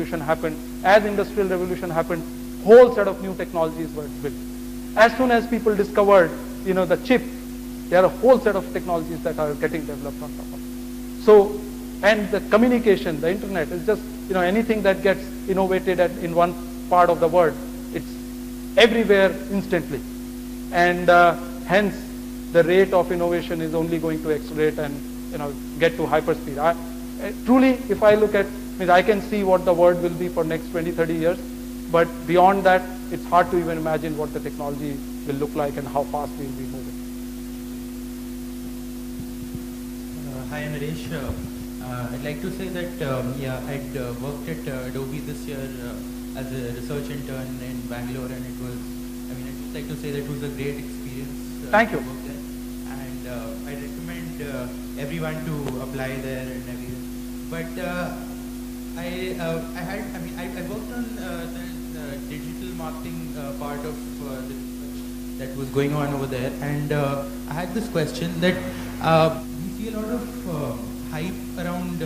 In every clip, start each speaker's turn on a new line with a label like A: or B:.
A: happened, as industrial revolution happened, whole set of new technologies were built. As soon as people discovered, the chip, there are a whole set of technologies that are getting developed on top of it. So, and the communication, the internet is just, anything that gets innovated in one part of the world, it's everywhere instantly. And hence, the rate of innovation is only going to accelerate and, get to hyperspeed. Truly, if I look at, I can see what the world will be for next 20, 30 years, but beyond that, it's hard to even imagine what the technology will look like and how fast we'll be moving.
B: Hi, Naresh. I'd like to say that, I'd worked at Adobe this year as a research intern in Bangalore, and it was, I'd just like to say that it was a great experience.
A: Thank you.
B: To work there. And I recommend everyone to apply there and everything. But I worked on the digital marketing part of the research that was going on over there, and I had this question that we see a lot of hype around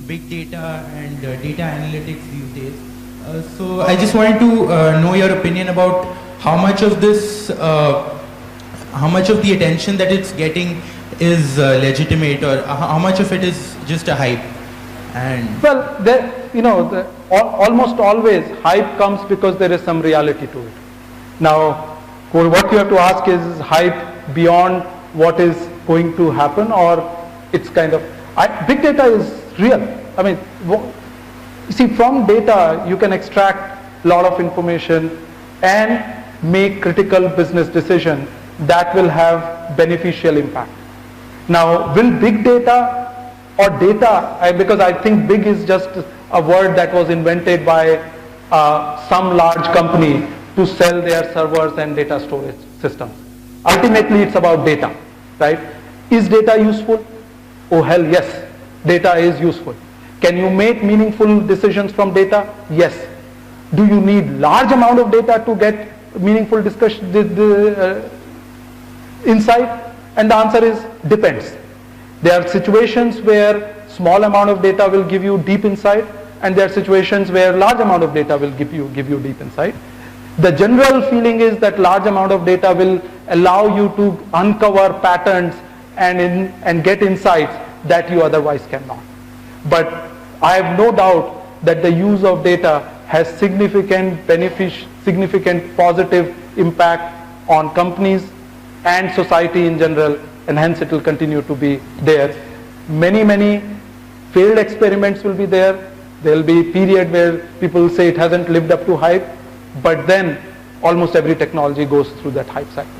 B: big data and data analytics these days. So I just wanted to know your opinion about how much of this, how much of the attention that it's getting is legitimate, or how much of it is just a hype. And
A: well, almost always hype comes because there is some reality to it. Now, what you have to ask is hype beyond what is going to happen, or it's kind of, big data is real. You see, from data you can extract a lot of information and make critical business decisions that will have beneficial impact. Now, will big data or data, because I think big is just a word that was invented by some large company to sell their servers and data storage systems. Ultimately, it's about data, right? Is data useful? Oh hell yes, data is useful. Can you make meaningful decisions from data? Yes. Do you need large amount of data to get meaningful insight? And the answer is depends. There are situations where small amount of data will give you deep insight, and there are situations where large amount of data will give you deep insight. The general feeling is that large amount of data will allow you to uncover patterns and get insights that you otherwise cannot. But I have no doubt that the use of data has significant positive impact on companies and society in general, and hence it will continue to be there. Many failed experiments will be there. There will be a period where people say it hasn't lived up to hype, but then almost every technology goes through that hype cycle.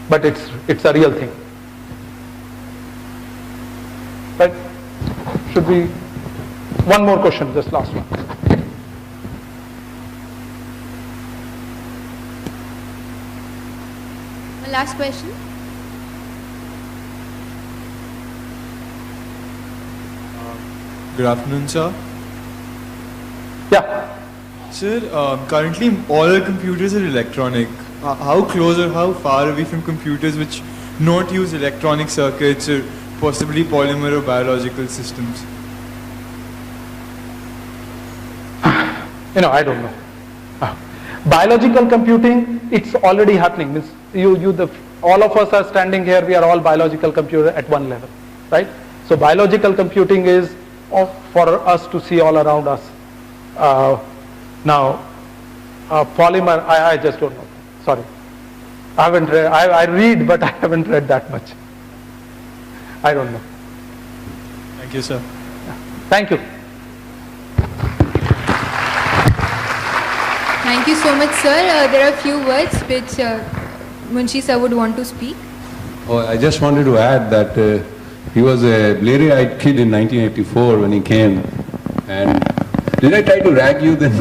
A: But it's a real thing. Right? Should we, one more question, just last one.
C: One last question.
D: Good afternoon, sir.
A: Yeah.
D: Sir, currently all our computers are electronic. How close or how far are we from computers which not use electronic circuits or possibly polymer or biological systems?
A: I don't know. Biological computing, it's already happening. Means all of us are standing here, we are all biological computer at one level, right? So biological computing is for us to see all around us. Now, polymer, I just don't know. Sorry. I haven't read, I read, but I haven't read that much. I don't know.
D: Thank you, sir.
A: Thank you.
C: Thank you so much, sir. There are a few words which Munshi sir would want to speak.
E: Oh, I just wanted to add that he was a bleary-eyed kid in 1984 when he came. And did I try to rag you then?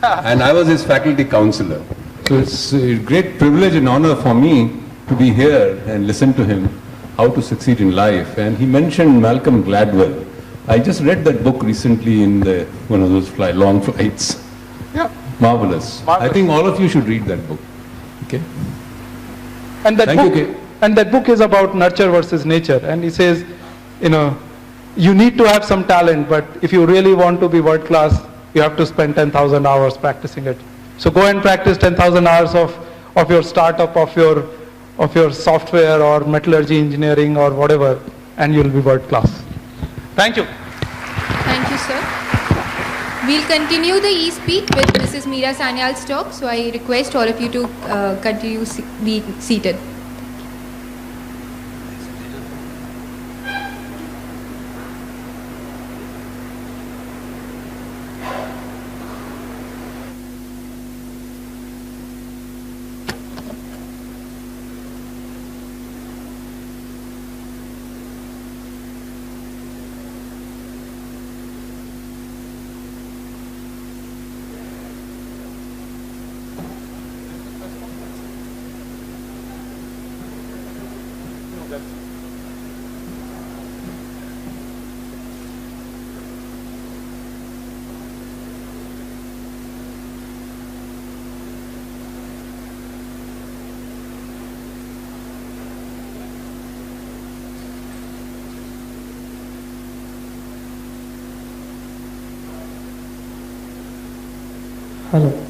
E: And I was his faculty counselor. So it's a great privilege and honor for me to be here and listen to him, how to succeed in life. And he mentioned Malcolm Gladwell. I just read that book recently in one of those long flights.
A: Yeah.
E: Marvelous. I think all of you should read that book. Okay.
A: And that book is about nurture versus nature. And he says, you need to have some talent, but if you really want to be world class, you have to spend 10,000 hours practicing it. So go and practice 10,000 hours of your startup, of your software or metallurgy engineering or whatever, and you'll be world class. Thank you.
C: Thank you, sir. We'll continue the e-speak with Mrs. Meera Sanyal's talk. So I request all of you to continue be seated.
F: Hello.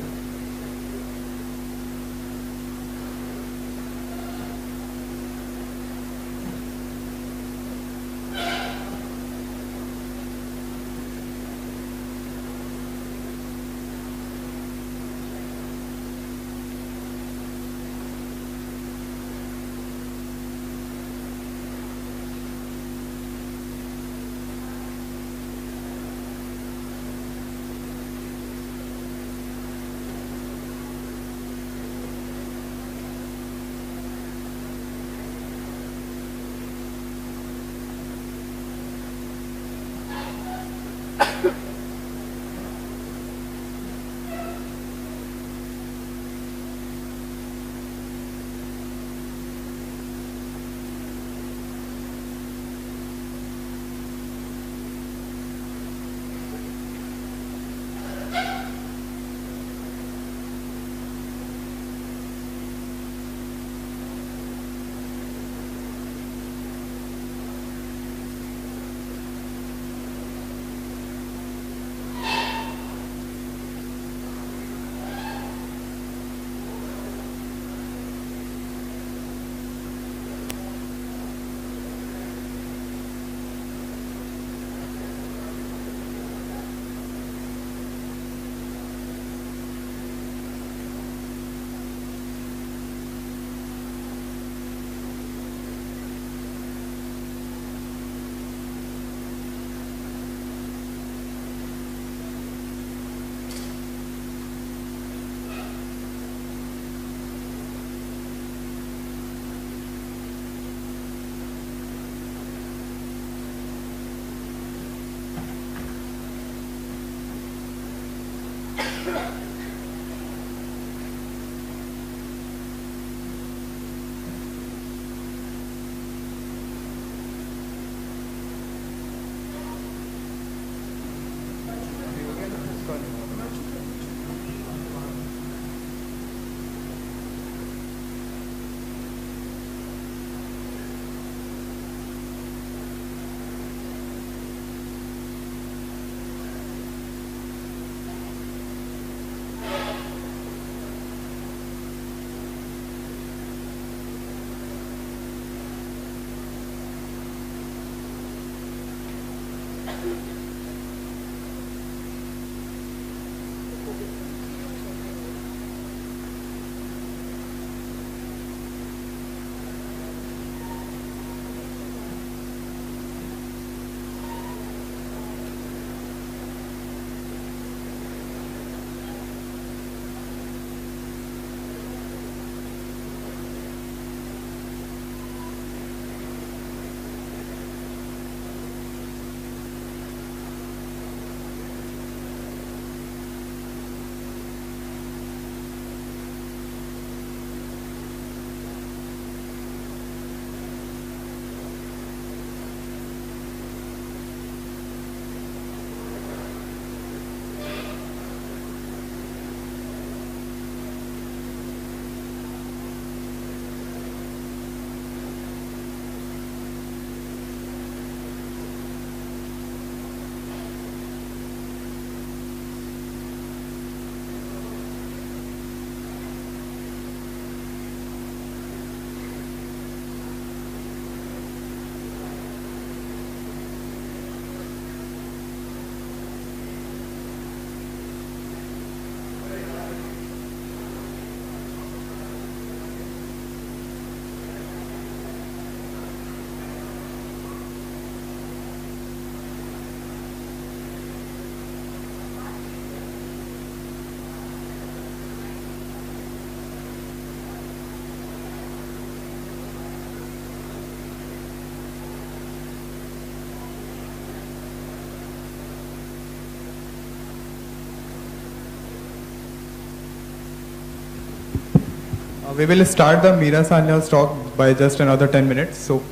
D: We will start the Meera Sanyal's talk by just another 10 minutes, so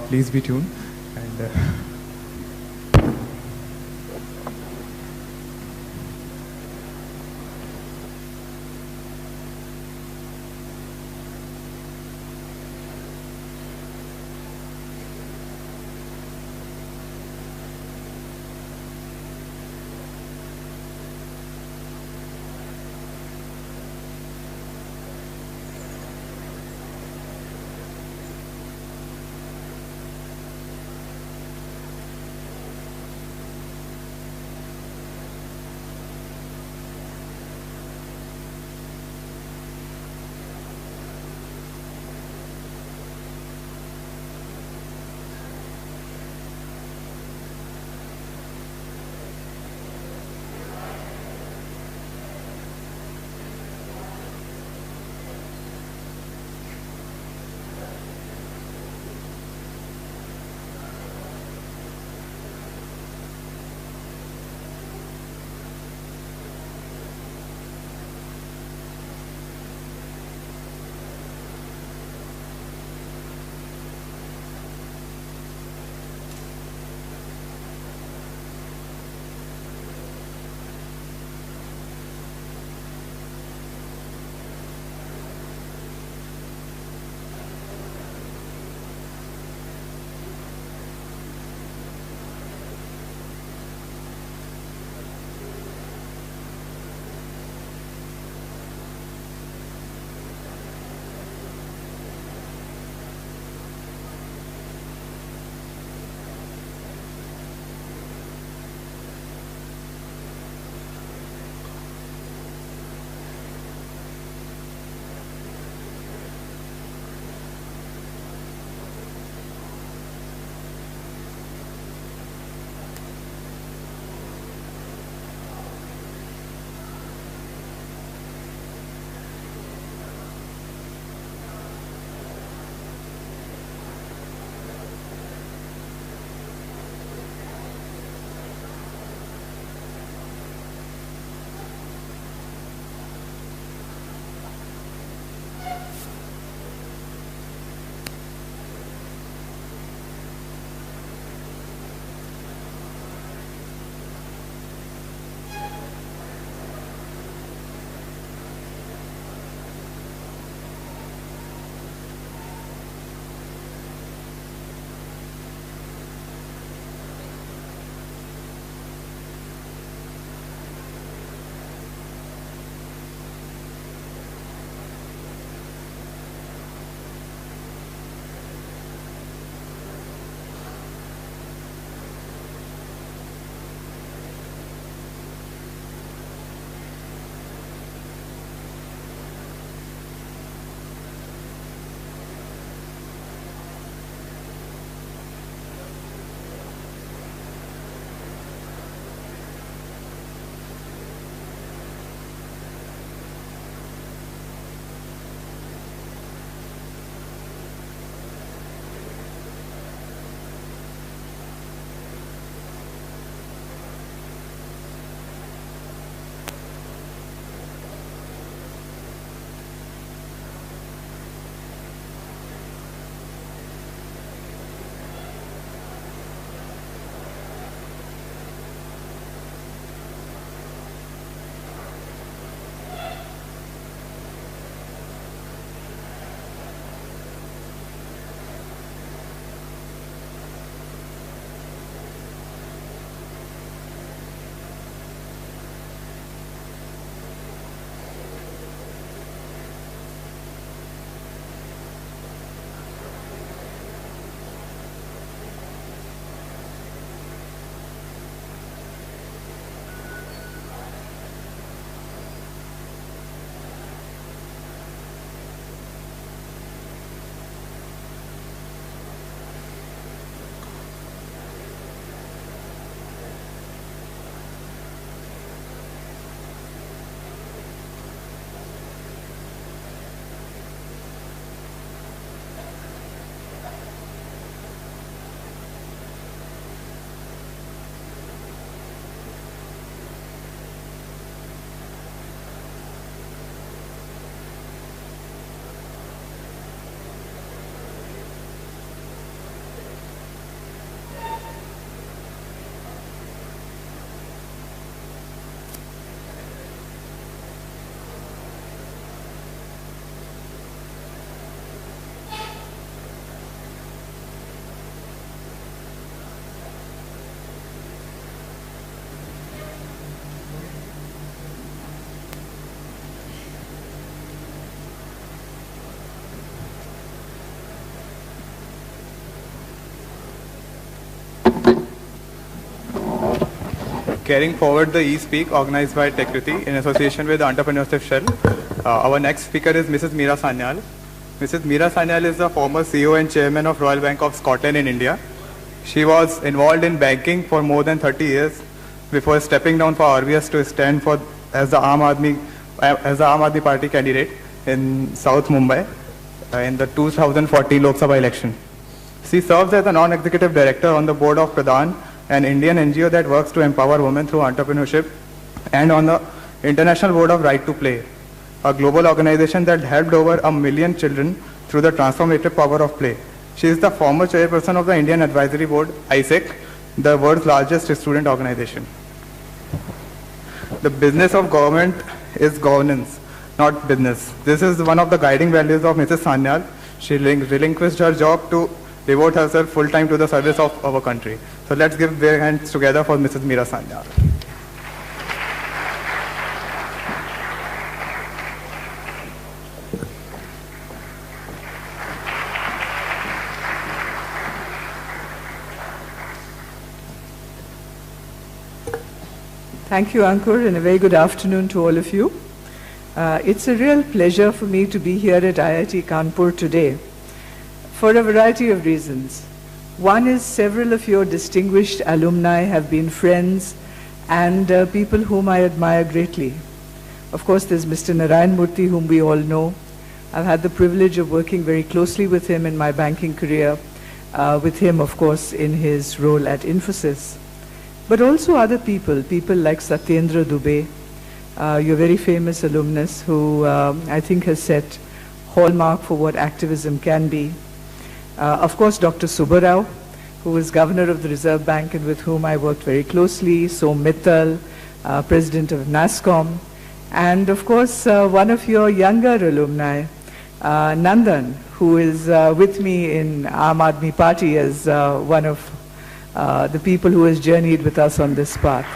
D: please be tuned. And,
G: carrying forward the e-Speak organized by Techriti in association with the Entrepreneurship Shell. Our next speaker is Mrs. Meera Sanyal. Mrs. Meera Sanyal is the former CEO and chairman of Royal Bank of Scotland in India. She was involved in banking for more than 30 years before stepping down for RBS to stand for as the Aam Aadmi Party candidate in South Mumbai in the 2014 Lok Sabha election. She serves as a non-executive director on the board of Pradhan, an Indian NGO that works to empower women through entrepreneurship, and on the International Board of Right to Play, a global organization that helped over 1 million children through the transformative power of play. She is the former chairperson of the Indian Advisory Board, ISEC, the world's largest student organization. The business of government is governance, not business. This is one of the guiding values of Mrs. Sanyal. She relinquished her job to devote herself full-time to the service of our country. So let's give their hands together for Mrs. Meera Sanyal.
H: Thank you, Ankur, and a very good afternoon to all of you. It's a real pleasure for me to be here at IIT Kanpur today for a variety of reasons. One is several of your distinguished alumni have been friends and people whom I admire greatly. Of course, there's Mr. Narayan Murthy, whom we all know. I've had the privilege of working very closely with him in my banking career, with him, of course, in his role at Infosys. But also other people like Satyendra Dubey, your very famous alumnus, who I think has set hallmark for what activism can be. Of course, Dr. Subbarao, who was governor of the Reserve Bank and with whom I worked very closely, Som Mittal, president of NASSCOM, and of course, one of your younger alumni, Nandan, who is with me in Aam Aadmi Party as one of the people who has journeyed with us on this path.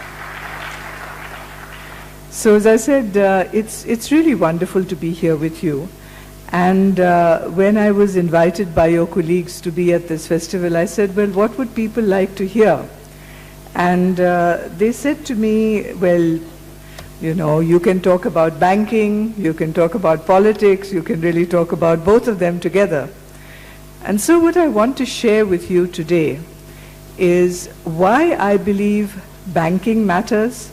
H: So as I said, it's really wonderful to be here with you. And when I was invited by your colleagues to be at this festival, I said, well, what would people like to hear? And they said to me, well, you know, you can talk about banking, you can talk about politics, you can really talk about both of them together. And so what I want to share with you today is why I believe banking matters,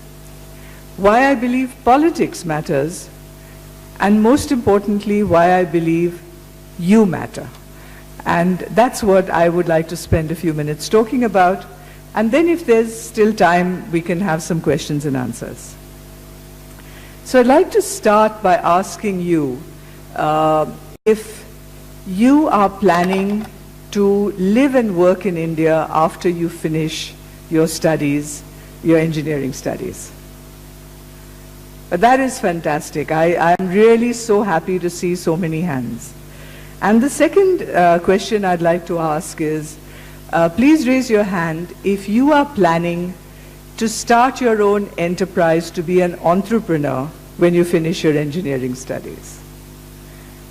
H: why I believe politics matters, and most importantly, why I believe you matter. And that's what I would like to spend a few minutes talking about. And then if there's still time, we can have some questions and answers. So I'd like to start by asking you if you are planning to live and work in India after you finish your studies, your engineering studies. That is fantastic. I'm really so happy to see so many hands. And the second question I'd like to ask is, please raise your hand if you are planning to start your own enterprise, to be an entrepreneur when you finish your engineering studies.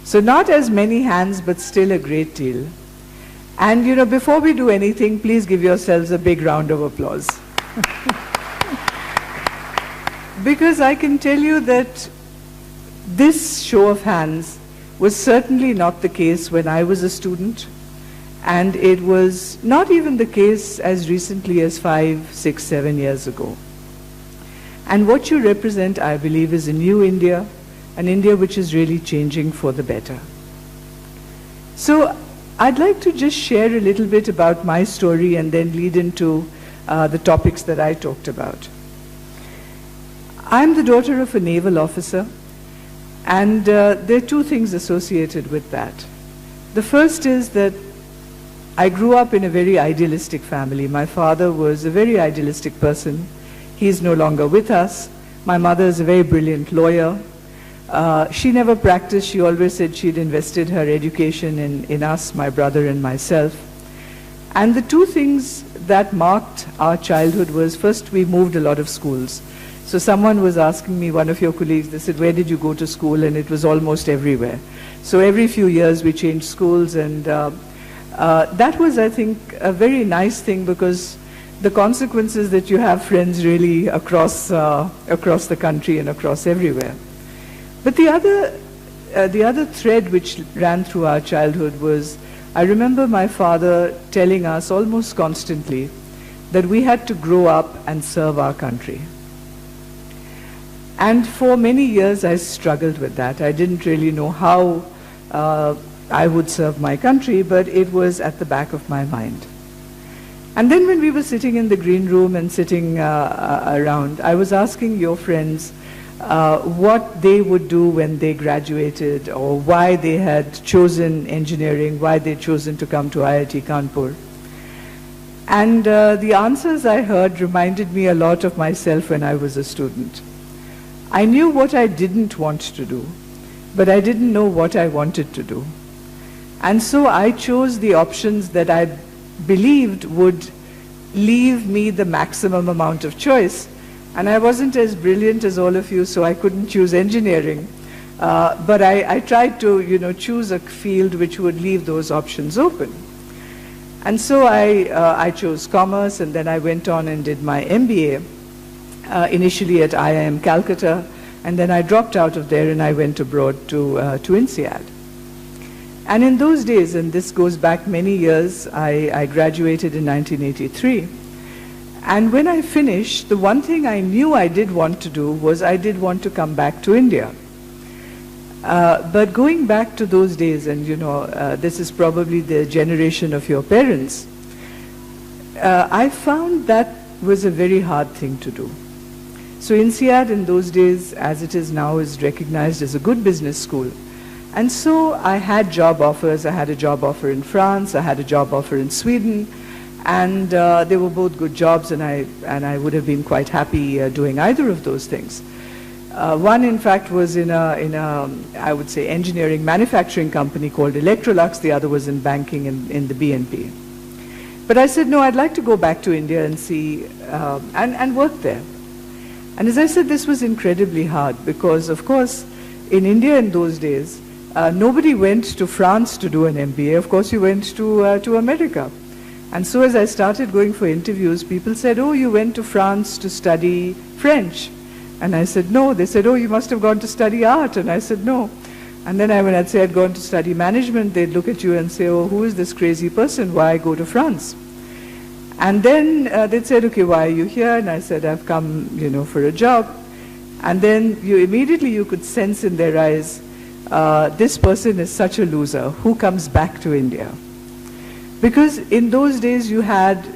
H: So not as many hands, but still a great deal. And you know, before we do anything, please give yourselves a big round of applause. Because I can tell you that this show of hands was certainly not the case when I was a student, and it was not even the case as recently as 5, 6, 7 years ago. And what you represent, I believe, is a new India, an India which is really changing for the better. So I'd like to just share a little bit about my story and then lead into the topics that I talked about. I'm the daughter of a naval officer, and there are two things associated with that. The first is that I grew up in a very idealistic family. My father was a very idealistic person. He's no longer with us. My mother is a very brilliant lawyer. She never practiced. She always said she'd invested her education in us, my brother and myself. And the two things that marked our childhood was, first, we moved a lot of schools. So someone was asking me, one of your colleagues, they said, where did you go to school? And it was almost everywhere. So every few years we changed schools, and that was, I think, a very nice thing, because the consequences that you have friends really across the country and across everywhere. But the other thread which ran through our childhood was, I remember my father telling us almost constantly that we had to grow up and serve our country. And for many years I struggled with that. I didn't really know how I would serve my country, but it was at the back of my mind. And then when we were sitting in the green room and sitting around, I was asking your friends what they would do when they graduated, or why they had chosen engineering, why they'd chosen to come to IIT Kanpur. And the answers I heard reminded me a lot of myself when I was a student. I knew what I didn't want to do, but I didn't know what I wanted to do. And so I chose the options that I believed would leave me the maximum amount of choice. And I wasn't as brilliant as all of you, so I couldn't choose engineering. But I tried to, choose a field which would leave those options open. And so I chose commerce, and then I went on and did my MBA, initially at IIM Calcutta, and then I dropped out of there and I went abroad to INSEAD. And in those days, and this goes back many years, I graduated in 1983. And when I finished, the one thing I knew I did want to do was I did want to come back to India. But going back to those days, and this is probably the generation of your parents, I found that was a very hard thing to do. So INSEAD in those days, as it is now, is recognized as a good business school. And so I had job offers. I had a job offer in France, I had a job offer in Sweden, and they were both good jobs, and I would have been quite happy doing either of those things. One, in fact, was in a, I would say, engineering manufacturing company called Electrolux. The other was in banking in the BNP. But I said, no, I'd like to go back to India and see, and work there. And as I said, this was incredibly hard because, of course, in India in those days, nobody went to France to do an MBA. Of course, you went to America. And so as I started going for interviews, people said, oh, you went to France to study French. And I said, no. They said, oh, you must have gone to study art. And I said, no. And then when I'd say I'd gone to study management, they'd look at you and say, oh, who is this crazy person? Why go to France? And then they'd said, okay, why are you here? And I said, I've come, for a job. And then you could sense in their eyes, this person is such a loser. Who comes back to India? Because in those days you had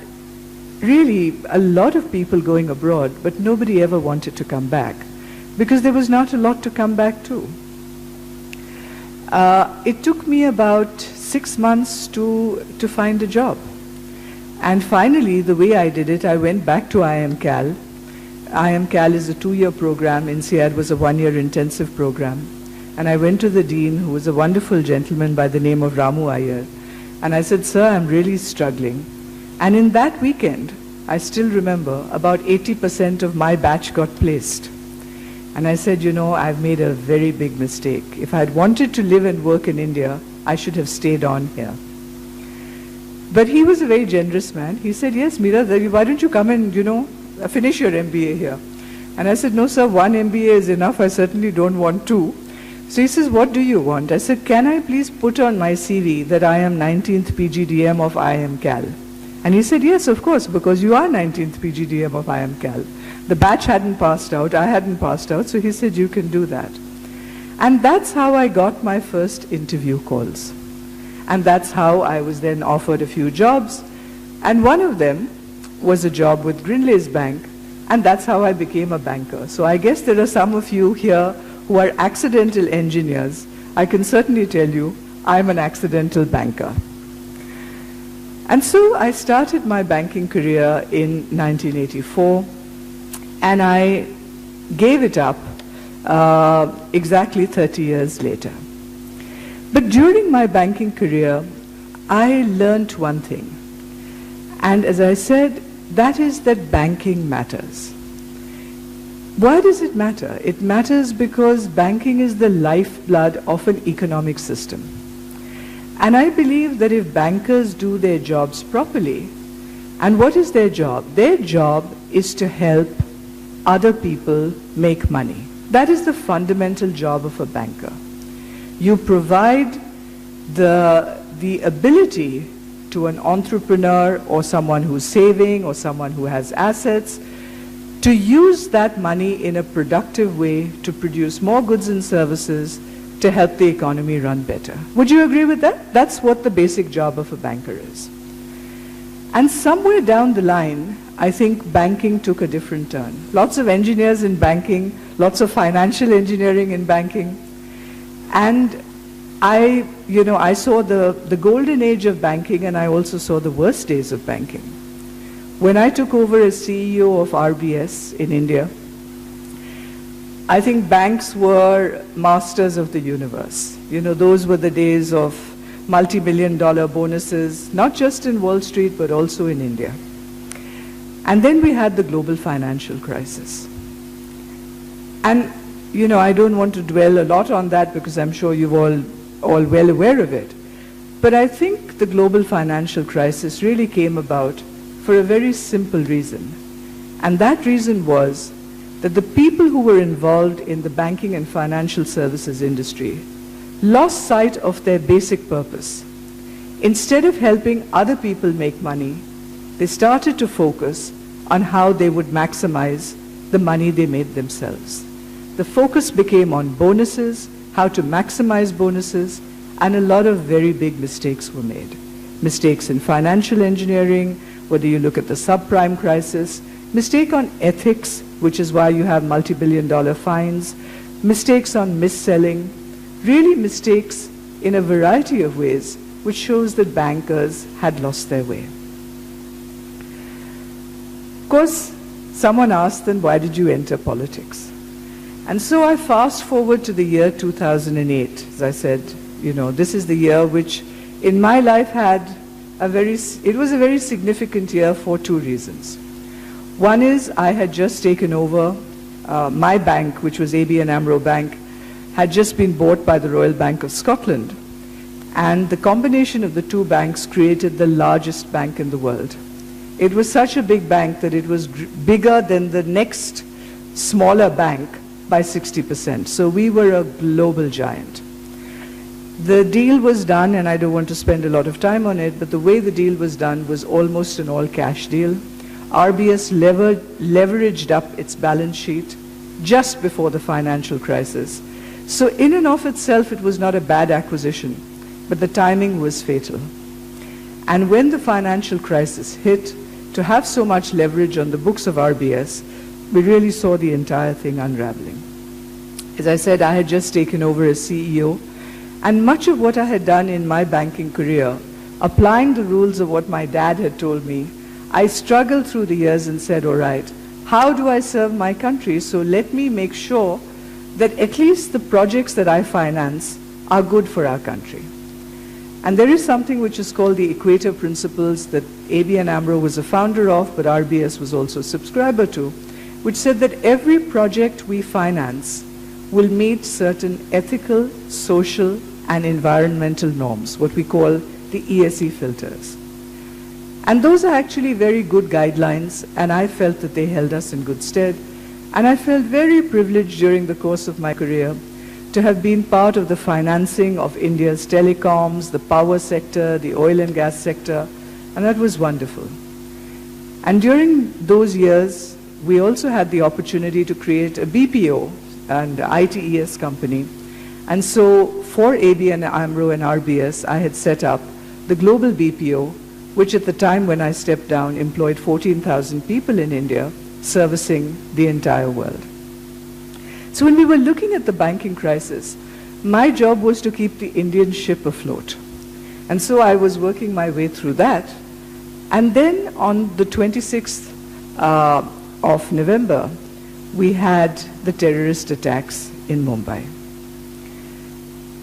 H: really a lot of people going abroad, but nobody ever wanted to come back because there was not a lot to come back to. It took me about 6 months to find a job. And finally, the way I did it, I went back to IIM Cal. IIM Cal is a 2-year program. INSEAD was a 1-year intensive program. And I went to the dean, who was a wonderful gentleman by the name of Ramu Iyer. And I said, sir, I'm really struggling. And in that weekend, I still remember, about 80% of my batch got placed. And I said, I've made a very big mistake. If I'd wanted to live and work in India, I should have stayed on here. But he was a very generous man. He said, yes, Meera, why don't you come and, finish your MBA here? And I said, no, sir, 1 MBA is enough. I certainly don't want 2. So he says, what do you want? I said, can I please put on my CV that I am 19th PGDM of IIM Cal? And he said, yes, of course, because you are 19th PGDM of IIM Cal. The batch hadn't passed out, I hadn't passed out, so he said, you can do that. And that's how I got my first interview calls. And that's how I was then offered a few jobs. And one of them was a job with Grindlays Bank, and that's how I became a banker. So I guess there are some of you here who are accidental engineers. I can certainly tell you, I'm an accidental banker. And so I started my banking career in 1984, and I gave it up exactly 30 years later. But during my banking career, I learned one thing. And as I said, that is that banking matters. Why does it matter? It matters because banking is the lifeblood of an economic system. And I believe that if bankers do their jobs properly, And what is their job? Their job is to help other people make money. That is the fundamental job of a banker. You provide the ability to an entrepreneur or someone who's saving or someone who has assets to use that money in a productive way to produce more goods and services to help the economy run better. Would you agree with that? That's what the basic job of a banker is. And somewhere down the line, I think banking took a different turn. Lots of engineers in banking, lots of financial engineering in banking. And I saw the golden age of banking, and I also saw the worst days of banking. When I took over as CEO of RBS in India, I think banks were masters of the universe. Those were the days of multi-million-dollar bonuses, not just in Wall Street, but also in India. And then we had the global financial crisis. And, I don't want to dwell a lot on that because I'm sure you're all well aware of it. But I think the global financial crisis really came about for a very simple reason. And that reason was that the people who were involved in the banking and financial services industry lost sight of their basic purpose. Instead of helping other people make money, they started to focus on how they would maximize the money they made themselves. The focus became on bonuses, how to maximize bonuses, and a lot of very big mistakes were made. Mistakes in financial engineering, whether you look at the subprime crisis, mistake on ethics, which is why you have multi-billion-dollar fines, mistakes on mis-selling, really mistakes in a variety of ways, which shows that bankers had lost their way. Of course, someone asked them, why did you enter politics? And so I fast forward to the year 2008. As I said, this is the year which in my life it was a very significant year for two reasons. One is I had just taken over my bank, which was ABN AMRO Bank, had just been bought by the Royal Bank of Scotland. And the combination of the two banks created the largest bank in the world. It was such a big bank that it was bigger than the next smaller bank by 60%. So we were a global giant. The deal was done, and I don't want to spend a lot of time on it, but the way the deal was done was almost an all-cash deal. RBS leveraged up its balance sheet just before the financial crisis. So in and of itself, it was not a bad acquisition, but the timing was fatal. And when the financial crisis hit, to have so much leverage on the books of RBS, we really saw the entire thing unraveling. As I said, I had just taken over as CEO, and much of what I had done in my banking career, applying the rules of what my dad had told me, I struggled through the years and said, all right, how do I serve my country? So let me make sure that at least the projects that I finance are good for our country. And there is something which is called the Equator Principles that ABN AMRO was a founder of, but RBS was also a subscriber to, which said that every project we finance will meet certain ethical, social, and environmental norms, what we call the ESG filters. And those are actually very good guidelines, and I felt that they held us in good stead. And I felt very privileged during the course of my career to have been part of the financing of India's telecoms, the power sector, the oil and gas sector, and that was wonderful. And during those years, we also had the opportunity to create a BPO and ITES company. And so for ABN AMRO and RBS, I had set up the global BPO, which at the time when I stepped down employed 14,000 people in India, servicing the entire world. So when we were looking at the banking crisis, my job was to keep the Indian ship afloat. And so I was working my way through that. And then on the 26th of November, we had the terrorist attacks in Mumbai.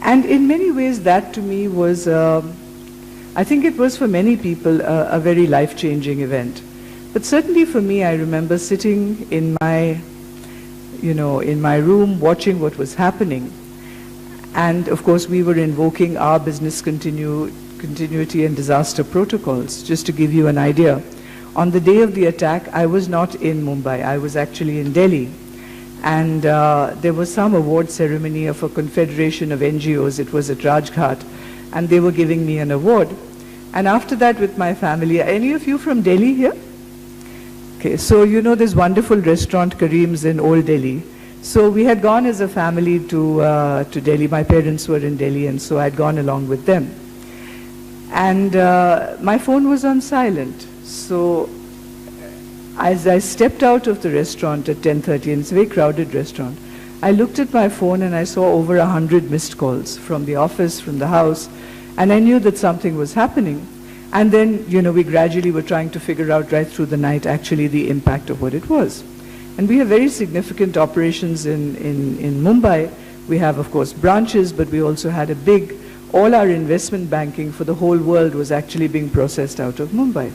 H: And in many ways, that to me was, I think it was for many people a very life-changing event. But certainly for me, I remember sitting in my, in my room watching what was happening. And of course, we were invoking our business continuity and disaster protocols, just to give you an idea. On the day of the attack, I was not in Mumbai. I was actually in Delhi. And there was some award ceremony of a confederation of NGOs. It was at Rajghat. And they were giving me an award. And after that, with my family, any of you from Delhi here? Okay, so you know this wonderful restaurant Kareem's in Old Delhi. So we had gone as a family to Delhi. My parents were in Delhi, and so I'd gone along with them. And my phone was on silent. So as I stepped out of the restaurant at 10:30, and it's a very crowded restaurant, I looked at my phone and I saw over 100 missed calls from the office, from the house, and I knew that something was happening. And then, you know, we gradually were trying to figure out right through the night actually the impact of what it was. And we have very significant operations in Mumbai. We have, of course, branches, but we also had a big, all our investment banking for the whole world was actually being processed out of Mumbai.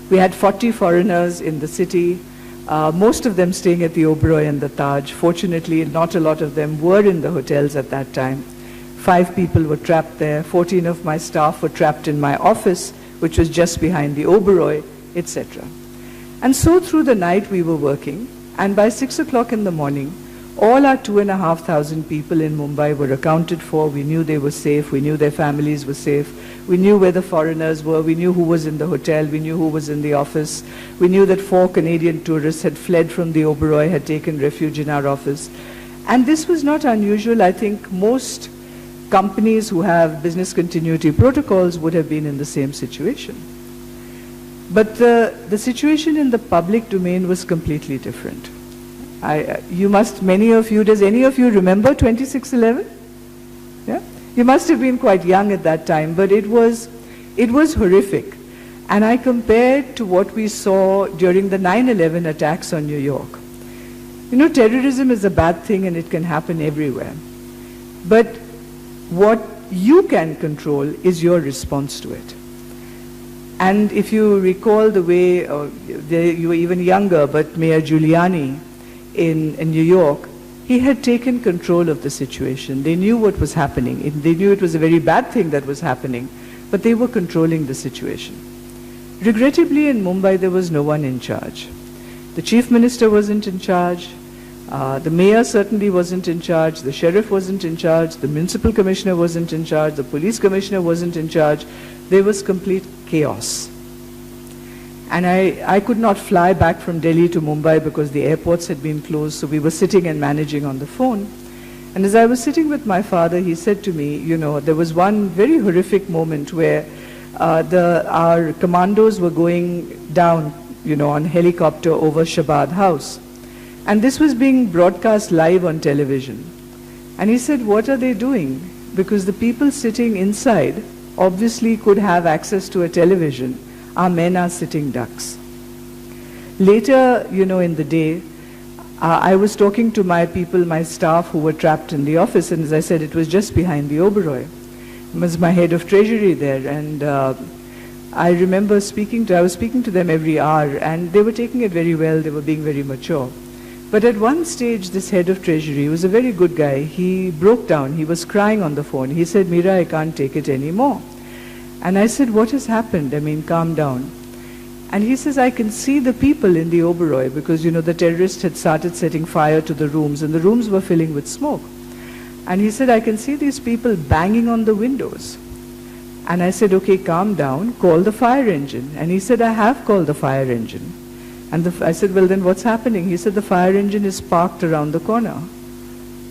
H: We had 40 foreigners in the city, most of them staying at the Oberoi and the Taj. Fortunately, not a lot of them were in the hotels at that time. 5 people were trapped there. 14 of my staff were trapped in my office, which was just behind the Oberoi, etc. And so through the night we were working, and by 6 o'clock in the morning, all our 2,500 people in Mumbai were accounted for. We knew they were safe. We knew their families were safe. We knew where the foreigners were. We knew who was in the hotel. We knew who was in the office. We knew that 4 Canadian tourists had fled from the Oberoi, had taken refuge in our office. And this was not unusual. I think most companies who have business continuity protocols would have been in the same situation. But the situation in the public domain was completely different. You must, many of you, does any of you remember 26/11? Yeah? You must have been quite young at that time, but it was horrific. And I compared to what we saw during the 9/11 attacks on New York. You know, terrorism is a bad thing and it can happen everywhere. But what you can control is your response to it. And if you recall the way, you were even younger, but Mayor Giuliani in New York, he had taken control of the situation. They knew what was happening. They knew it was a very bad thing that was happening, but they were controlling the situation. Regrettably, in Mumbai, there was no one in charge. The chief minister wasn't in charge. The mayor certainly wasn't in charge. The sheriff wasn't in charge. The municipal commissioner wasn't in charge. The police commissioner wasn't in charge. There was complete chaos. And I could not fly back from Delhi to Mumbai because the airports had been closed, so we were sitting and managing on the phone. And as I was sitting with my father, he said to me, you know, there was one very horrific moment where our commandos were going down, you know, on helicopter over Shabad House. And this was being broadcast live on television. And he said, what are they doing? Because the people sitting inside obviously could have access to a television. Our men are sitting ducks. Later, you know, in the day, I was talking to my people, my staff who were trapped in the office, and as I said, it was just behind the Oberoi. It was my head of treasury there, and I remember I was speaking to them every hour, and they were taking it very well, they were being very mature. But at one stage, this head of treasury was a very good guy. He broke down, he was crying on the phone. He said, Meera, I can't take it anymore. And I said, what has happened? I mean, calm down. And he says, I can see the people in the Oberoi because, you know, the terrorists had started setting fire to the rooms and the rooms were filling with smoke. And he said, I can see these people banging on the windows. And I said, okay, calm down, call the fire engine. And he said, I have called the fire engine. And I said, well, then what's happening? He said, the fire engine is parked around the corner.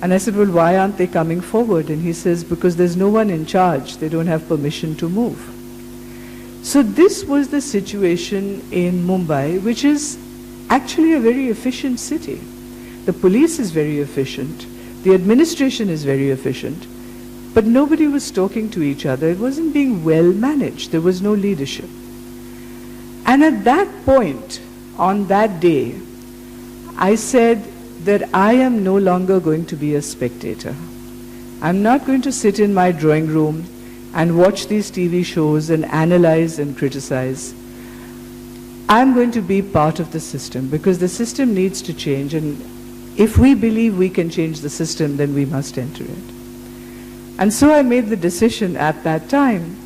H: And I said, well, why aren't they coming forward? And he says, because there's no one in charge. They don't have permission to move. So this was the situation in Mumbai, which is actually a very efficient city. The police is very efficient. The administration is very efficient. But nobody was talking to each other. It wasn't being well managed. There was no leadership. And at that point, on that day, I said that I am no longer going to be a spectator. I'm not going to sit in my drawing room and watch these TV shows and analyze and criticize. I'm going to be part of the system because the system needs to change, and if we believe we can change the system, then we must enter it. And so I made the decision at that time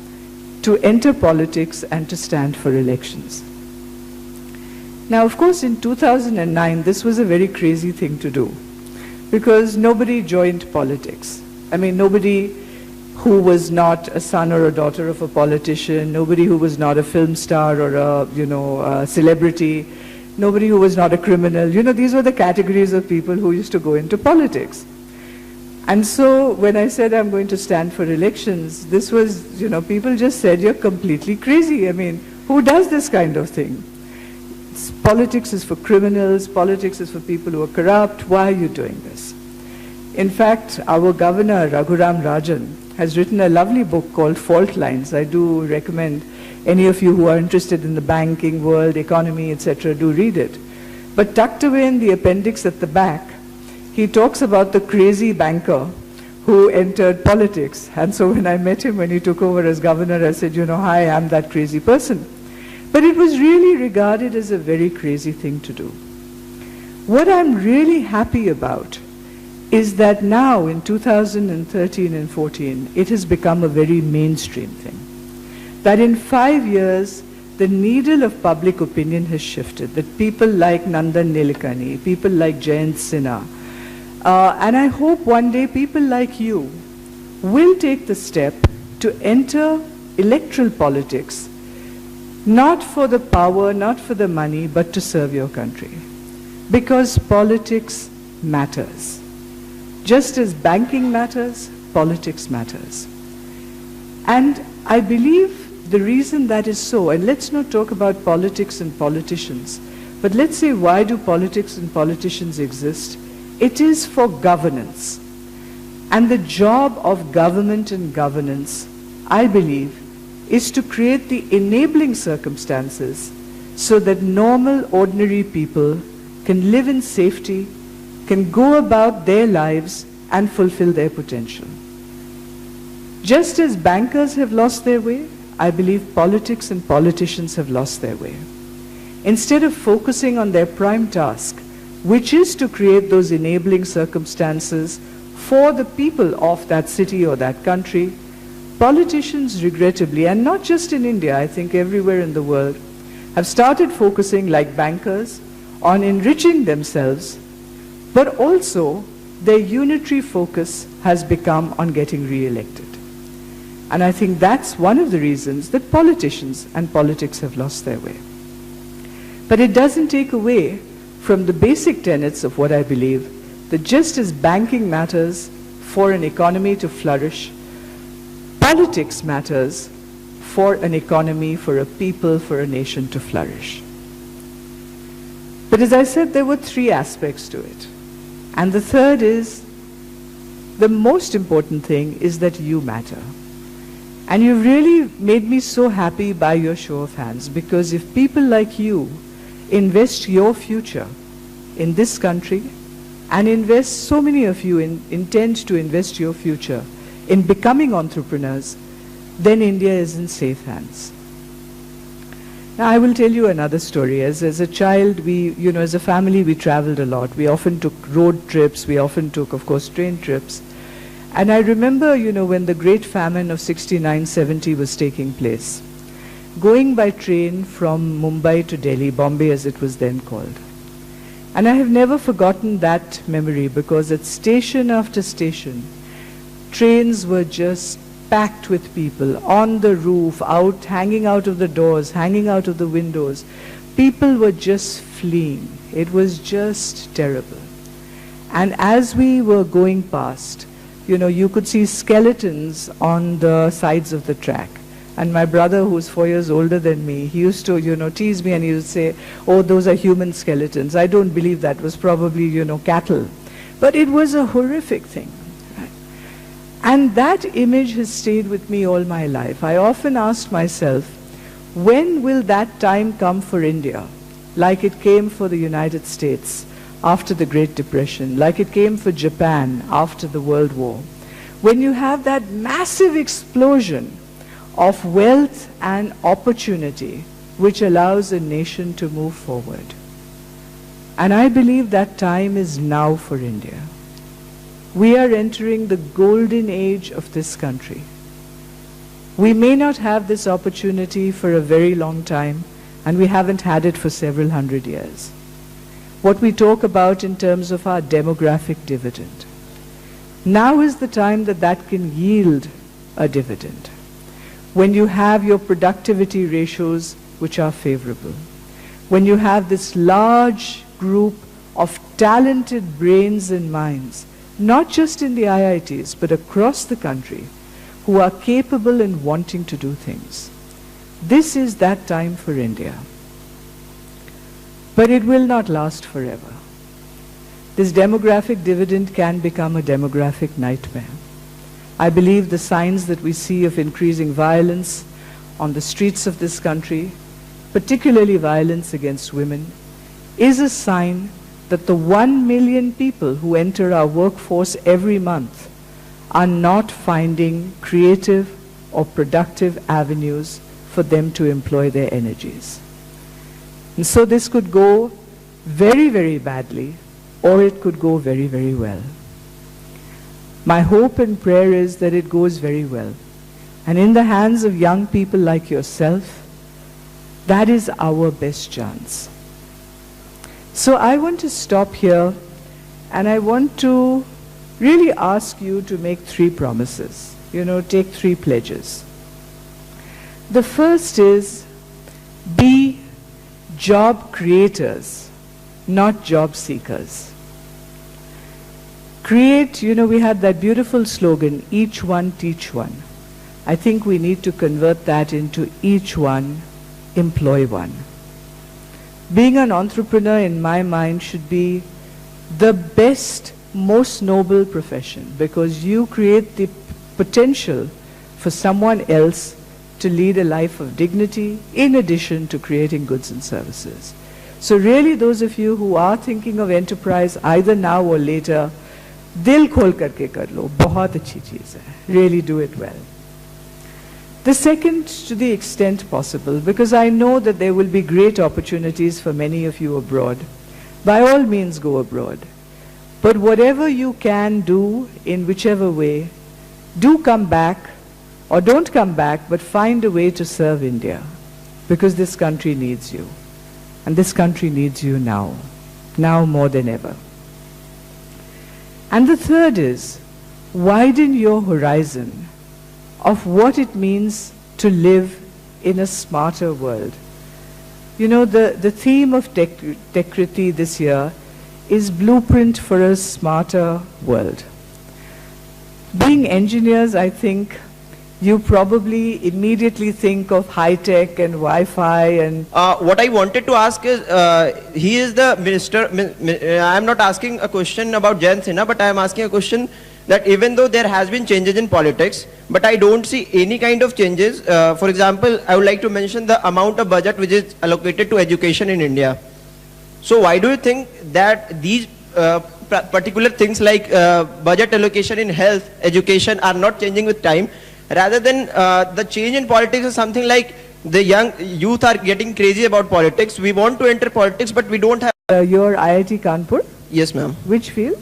H: to enter politics and to stand for elections. Now, of course, in 2009, this was a very crazy thing to do because nobody joined politics. I mean, nobody who was not a son or a daughter of a politician, nobody who was not a film star or a celebrity, nobody who was not a criminal. These were the categories of people who used to go into politics. And so when I said I'm going to stand for elections, this was, people just said, you're completely crazy. I mean, who does this kind of thing? Politics is for criminals, politics is for people who are corrupt. Why are you doing this? In fact, our governor, Raghuram Rajan, has written a lovely book called Fault Lines. I do recommend any of you who are interested in the banking world, economy, etc., do read it. But tucked away in the appendix at the back, he talks about the crazy banker who entered politics. And so when I met him when he took over as governor, I said, hi, I'm that crazy person. But it was really regarded as a very crazy thing to do. What I'm really happy about is that now in 2013 and 14, it has become a very mainstream thing. That in 5 years, the needle of public opinion has shifted, that people like Nandan Nilekani, people like Jayant Sinha, and I hope one day people like you will take the step to enter electoral politics, not for the power, not for the money, but to serve your country. Because politics matters. Just as banking matters, politics matters. And I believe the reason that is so, and let's not talk about politics and politicians, but let's say, why do politics and politicians exist? It is for governance. And the job of government and governance, I believe, is to create the enabling circumstances so that normal, ordinary people can live in safety, can go about their lives and fulfill their potential. Just as bankers have lost their way, I believe politics and politicians have lost their way. Instead of focusing on their prime task, which is to create those enabling circumstances for the people of that city or that country, politicians regrettably, and not just in India, I think everywhere in the world, have started focusing like bankers on enriching themselves, but also their unitary focus has become on getting re-elected. And I think that's one of the reasons that politicians and politics have lost their way. But it doesn't take away from the basic tenets of what I believe, that just as banking matters for an economy to flourish, politics matters for an economy, for a people, for a nation to flourish. But as I said, there were 3 aspects to it. And the third is, the most important thing is that you matter. And you've really made me so happy by your show of hands, because if people like you invest your future in this country, and invest, so many of you intend to invest your future in becoming entrepreneurs, then India is in safe hands. Now, I will tell you another story. As a child, as a family, we traveled a lot. We often took road trips. We often took, of course, train trips. And I remember, when the Great Famine of 69-70 was taking place, going by train from Mumbai to Delhi, Bombay as it was then called. And I have never forgotten that memory, because at station after station, trains were just packed with people, on the roof, out, hanging out of the doors, hanging out of the windows. People were just fleeing. It was just terrible. And as we were going past, you could see skeletons on the sides of the track. And my brother, who's 4 years older than me, he used to, tease me, and he would say, oh, those are human skeletons. I don't believe that was probably, cattle. But it was a horrific thing. Right? And that image has stayed with me all my life. I often asked myself, when will that time come for India, like it came for the United States after the Great Depression, like it came for Japan after the World War, when you have that massive explosion of wealth and opportunity which allows a nation to move forward. And I believe that time is now for India. We are entering the golden age of this country. We may not have this opportunity for a very long time, and we haven't had it for several hundred years. What we talk about in terms of our demographic dividend. Now is the time that that can yield a dividend. When you have your productivity ratios which are favorable, when you have this large group of talented brains and minds, not just in the IITs, but across the country, who are capable and wanting to do things. This is that time for India. But it will not last forever. This demographic dividend can become a demographic nightmare. I believe the signs that we see of increasing violence on the streets of this country, particularly violence against women, is a sign that the 1 million people who enter our workforce every month are not finding creative or productive avenues for them to employ their energies. And so this could go very, very badly, or it could go very, very well. My hope and prayer is that it goes very well. And in the hands of young people like yourself, that is our best chance. So I want to stop here, and I want to really ask you to make 3 promises. Take 3 pledges. The first is, be job creators, not job seekers. Create, we had that beautiful slogan, each one teach one. I think we need to convert that into each one employ one. Being an entrepreneur, in my mind, should be the best, most noble profession, because you create the potential for someone else to lead a life of dignity in addition to creating goods and services. So really, those of you who are thinking of enterprise either now or later, dil khol karke kar lo, bahut achhi cheez hai. Really do it well. The second, to the extent possible, because I know that there will be great opportunities for many of you abroad. By all means, go abroad. But whatever you can do, in whichever way, do come back, or don't come back, but find a way to serve India, because this country needs you. And this country needs you now more than ever. And the third is, widen your horizon of what it means to live in a smarter world. The theme of Tekriti this year is Blueprint for a Smarter World. Being engineers, I think you probably immediately think of high-tech and Wi-Fi and...
I: What I wanted to ask is, he is the minister, I am not asking a question about Jayant Sinha, but I am asking a question that even though there has been changes in politics, but I don't see any kind of changes. For example, I would like to mention the amount of budget which is allocated to education in India. So why do you think that these particular things like budget allocation in health, education are not changing with time, rather than the change in politics is something like the young youth are getting crazy about politics. We want to enter politics, but we don't have...
H: You're IIT Kanpur?
I: Yes, ma'am.
H: Which field?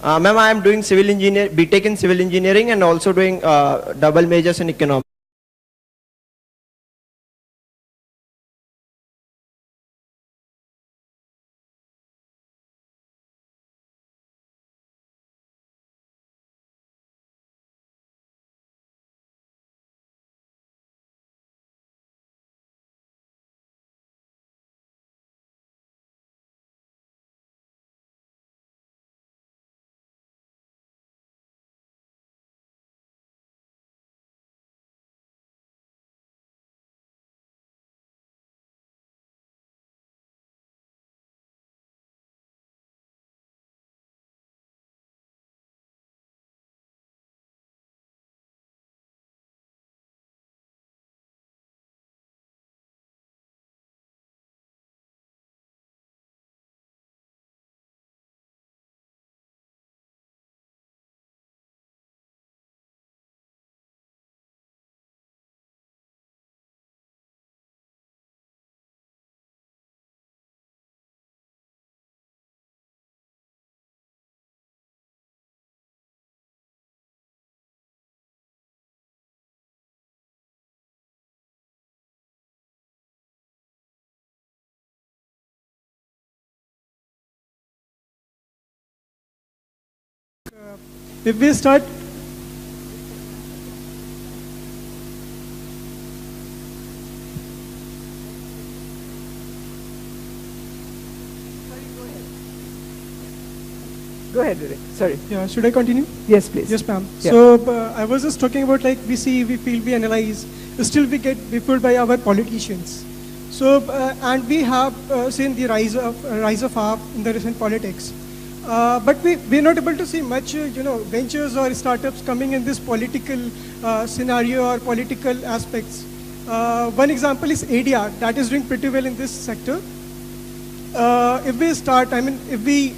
I: Ma'am, I am doing civil engineer, BTech in civil engineering, and also doing double majors in economics.
J: if we start
H: Go ahead, Vivek. Sorry.
J: Yeah, should I continue?
H: Yes, please.
J: Yes, ma'am.
H: Yeah.
J: So I was just talking about like we see, we feel, we analyze, still we get fooled by our politicians. So and we have seen the rise of AAP in the recent politics. But we're not able to see much, ventures or startups coming in this political scenario or political aspects. One example is ADR, that is doing pretty well in this sector. If we start, if we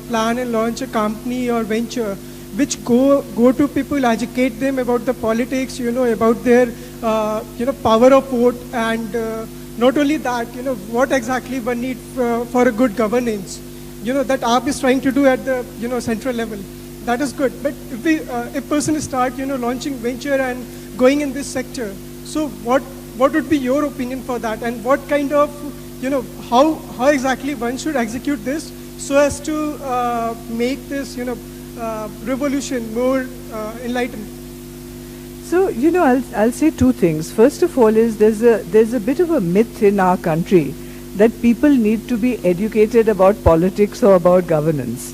J: plan and launch a company or venture which go to people, educate them about the politics, about their, power of vote, and not only that, what exactly one need for a good governance, that AAP is trying to do at the, central level. That is good. But if we, if person start, launching venture and going in this sector, so what would be your opinion for that, and what kind of, how exactly one should execute this so as to make this, revolution more enlightened?
H: So, I'll say two things. First of all is there's a bit of a myth in our country that people need to be educated about politics or about governance.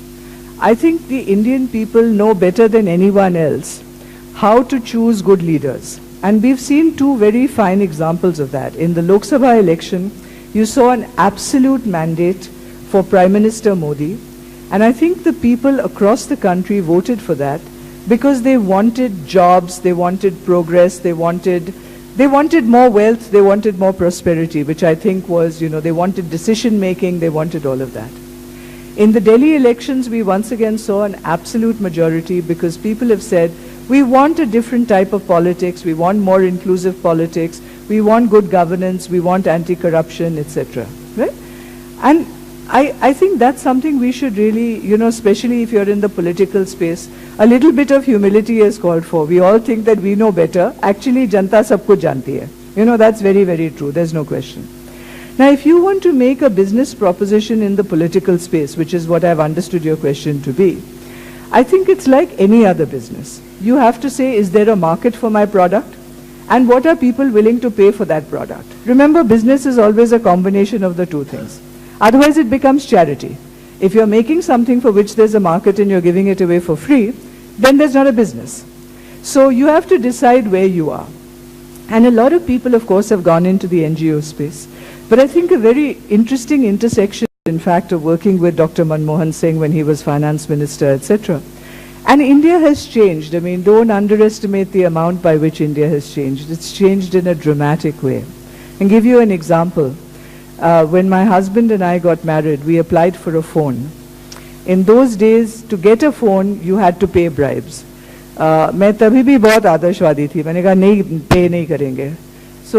H: I think the Indian people know better than anyone else how to choose good leaders. And we've seen two very fine examples of that. In the Lok Sabha election, you saw an absolute mandate for Prime Minister Modi. And I think the people across the country voted for that because they wanted jobs, they wanted progress, they wanted more wealth, they wanted more prosperity, which I think was, they wanted decision making, they wanted all of that. In the Delhi elections, we once again saw an absolute majority because people have said, we want a different type of politics, we want more inclusive politics, we want good governance, we want anti-corruption, etc. Right? And I think that's something we should really, especially if you're in the political space, a little bit of humility is called for. We all think that we know better. Actually, Janta sab kuch janti hai. That's very, very true. There's no question. Now, if you want to make a business proposition in the political space, which is what I've understood your question to be, I think it's like any other business. You have to say, is there a market for my product? And what are people willing to pay for that product? Remember, business is always a combination of the two things. Otherwise, it becomes charity. If you're making something for which there's a market and you're giving it away for free, then there's not a business. So you have to decide where you are. And a lot of people, of course, have gone into the NGO space. But I think a very interesting intersection, in fact, of working with Dr. Manmohan Singh when he was finance minister, etc. And India has changed. Don't underestimate the amount by which India has changed. It's changed in a dramatic way. And give you an example. When my husband and I got married, we applied for a phone. In those days, to get a phone, you had to pay bribes. मैं तभी भी बहुत आदर्शवादी थी. मैंने कहा नहीं, pay नहीं करेंगे. So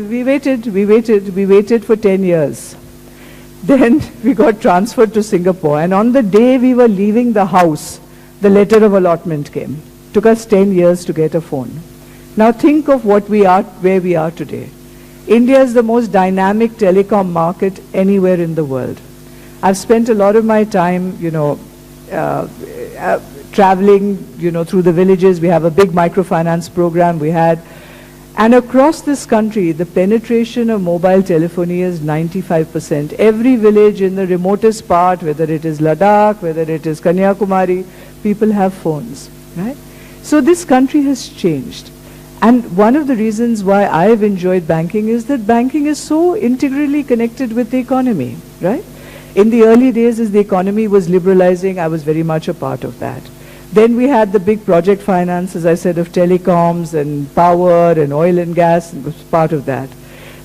H: we waited for 10 years. Then we got transferred to Singapore, and on the day we were leaving the house, the letter of allotment came. Took us 10 years to get a phone. Now think of where we are today. India is the most dynamic telecom market anywhere in the world. I've spent a lot of my time, traveling, through the villages. We have a big microfinance program we had. And across this country, the penetration of mobile telephony is 95%. Every village in the remotest part, whether it is Ladakh, whether it is Kanyakumari, people have phones, right? So this country has changed. And one of the reasons why I've enjoyed banking is that banking is so integrally connected with the economy, right? In the early days, as the economy was liberalizing, I was very much a part of that. Then we had the big project finance, as I said, of telecoms and power and oil and gas, and was part of that.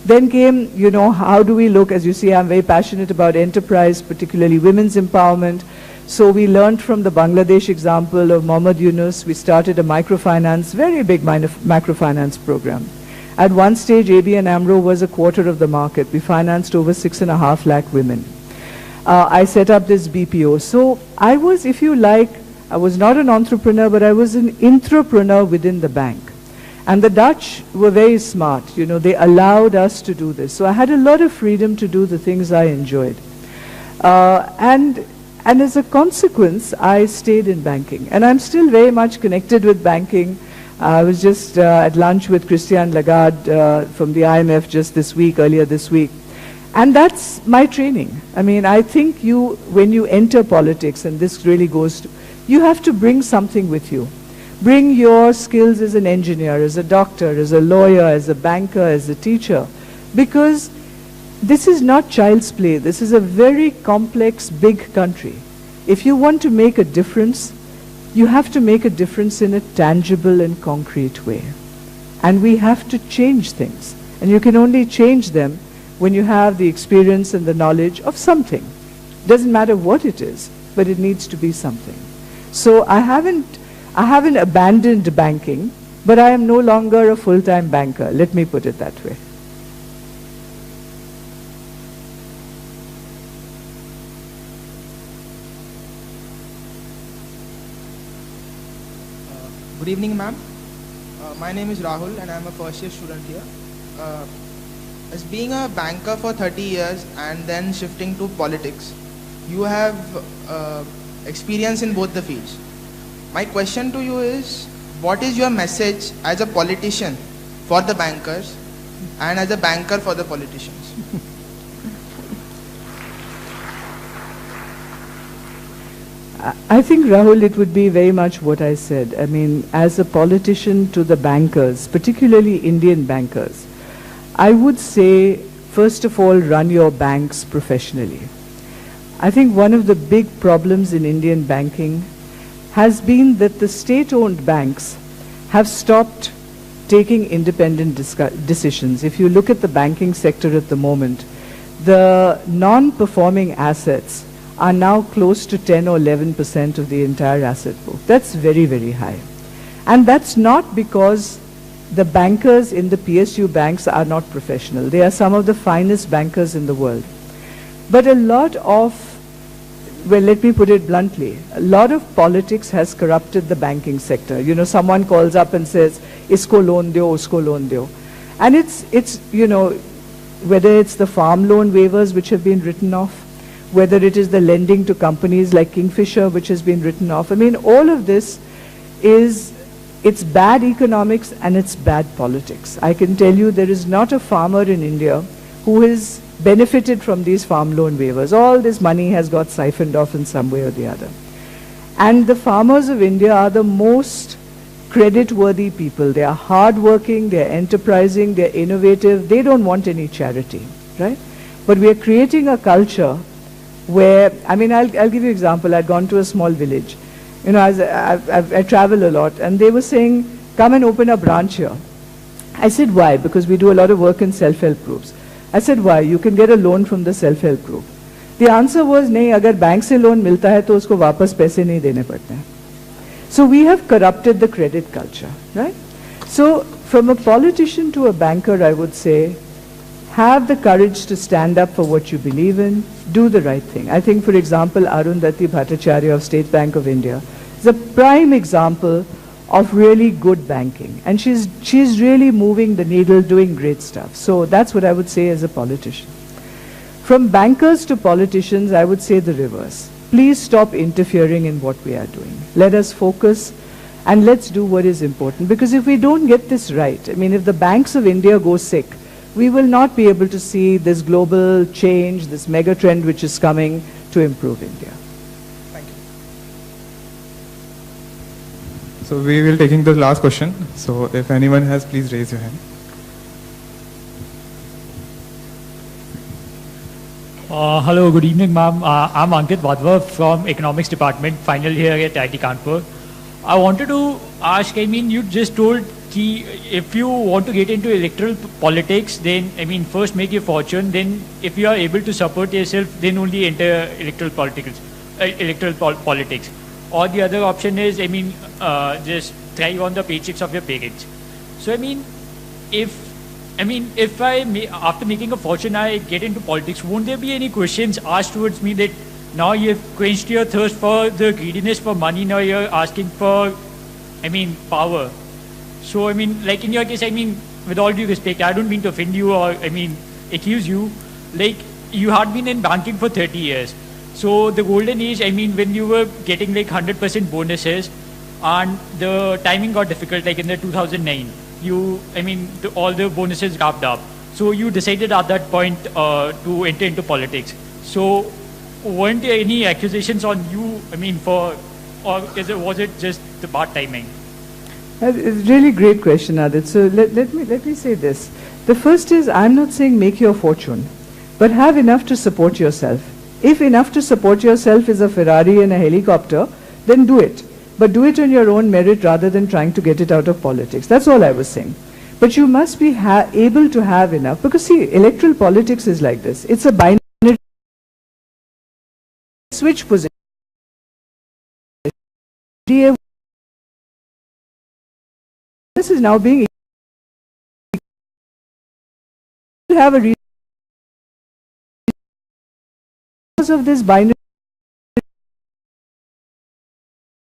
H: Then came, how do we look, as you see, I'm very passionate about enterprise, particularly women's empowerment. So we learned from the Bangladesh example of Mohammad Yunus. We started a microfinance, very big microfinance program. At one stage, ABN AMRO was a quarter of the market. We financed over 6.5 lakh women. I set up this BPO. So I was, if you like, I was not an entrepreneur, but I was an intrapreneur within the bank. And the Dutch were very smart. They allowed us to do this. So I had a lot of freedom to do the things I enjoyed. And And as a consequence, I stayed in banking. And I'm still very much connected with banking. I was just at lunch with Christine Lagarde from the IMF just earlier this week. And that's my training. I mean, I think when you enter politics, and this really goes to, you have to bring something with you. Bring your skills as an engineer, as a doctor, as a lawyer, as a banker, as a teacher. Because this is not child's play. This is a very complex, big country. If you want to make a difference, you have to make a difference in a tangible and concrete way. And we have to change things. And you can only change them when you have the experience and the knowledge of something. Doesn't matter what it is, but it needs to be something. So I haven't abandoned banking, but I am no longer a full-time banker. Let me put it that way.
K: Good evening, ma'am. My name is Rahul and I am a first year student here. As being a banker for 30 years and then shifting to politics, you have experience in both the fields. My question to you is, what is your message as a politician for the bankers and as a banker for the politicians?
H: I think, Rahul, it would be very much what I said. I mean, as a politician to the bankers, particularly Indian bankers, I would say, first of all, run your banks professionally. I think one of the big problems in Indian banking has been that the state-owned banks have stopped taking independent decisions. If you look at the banking sector at the moment, the non-performing assets are now close to 10 or 11% of the entire asset book. That's very, very high. And that's not because the bankers in the PSU banks are not professional. They are some of the finest bankers in the world. But a lot of, well, let me put it bluntly, a lot of politics has corrupted the banking sector. You know, someone calls up and says, isko loan deo, usko loan deo. And it's, you know, whether it's the farm loan waivers which have been written off, whether it is the lending to companies like Kingfisher which has been written off. I mean, all of this it's bad economics and it's bad politics. I can tell you there is not a farmer in India who has benefited from these farm loan waivers. All this money has got siphoned off in some way or the other. And the farmers of India are the most credit-worthy people. They are hard-working, they are enterprising, they are innovative. They don't want any charity, right? But we are creating a culture where, I mean, I'll give you an example. I'd gone to a small village. You know, I travel a lot, and they were saying, come and open a branch here. I said, why? Because we do a lot of work in self-help groups. I said, why? You can get a loan from the self-help group. The answer was, nahi, agar bank se loan milta hai, to usko wapas paise nahi dene padte hain. So we have corrupted the credit culture, right? So from a politician to a banker, I would say, have the courage to stand up for what you believe in, do the right thing. I think, for example, Arundhati Bhattacharya of State Bank of India is a prime example of really good banking. And she's really moving the needle, doing great stuff. So that's what I would say as a politician. From bankers to politicians, I would say the reverse. Please stop interfering in what we are doing. Let us focus and let's do what is important. Because if we don't get this right, I mean, if the banks of India go sick, we will not be able to see this global change, this mega trend which is coming to improve India.
K: Thank you.
G: So we will taking the last question. So if anyone has, please raise your hand.
L: Hello, good evening, ma'am. I'm Ankit Wadhwa from Economics Department, final year at IIT Kanpur. I wanted to ask, I mean, you just told if you want to get into electoral politics, then, I mean, first make your fortune, then if you are able to support yourself, then only enter electoral politics. Or the other option is, I mean, just thrive on the paychecks of your parents. So, I mean, if after making a fortune, I get into politics, won't there be any questions asked towards me that now you've quenched your thirst for the greediness for money, now you're asking for, I mean, power? So, I mean, like in your case, I mean, with all due respect, I don't mean to offend you or, I mean, accuse you. Like, you had been in banking for 30 years. So the golden age, I mean, when you were getting like 100% bonuses, and the timing got difficult, like in the 2009, all the bonuses wrapped up. So you decided at that point to enter into politics. So weren't there any accusations on you, or was it just the bad timing?
H: It's a really great question, Adit. So let me say this. The first is, I'm not saying make your fortune, but have enough to support yourself. If enough to support yourself is a Ferrari and a helicopter, then do it. But do it on your own merit rather than trying to get it out of politics. That's all I was saying. But you must be able to have enough. Because see, electoral politics is like this. It's a binary switch position. This is now being have a reason because of this binary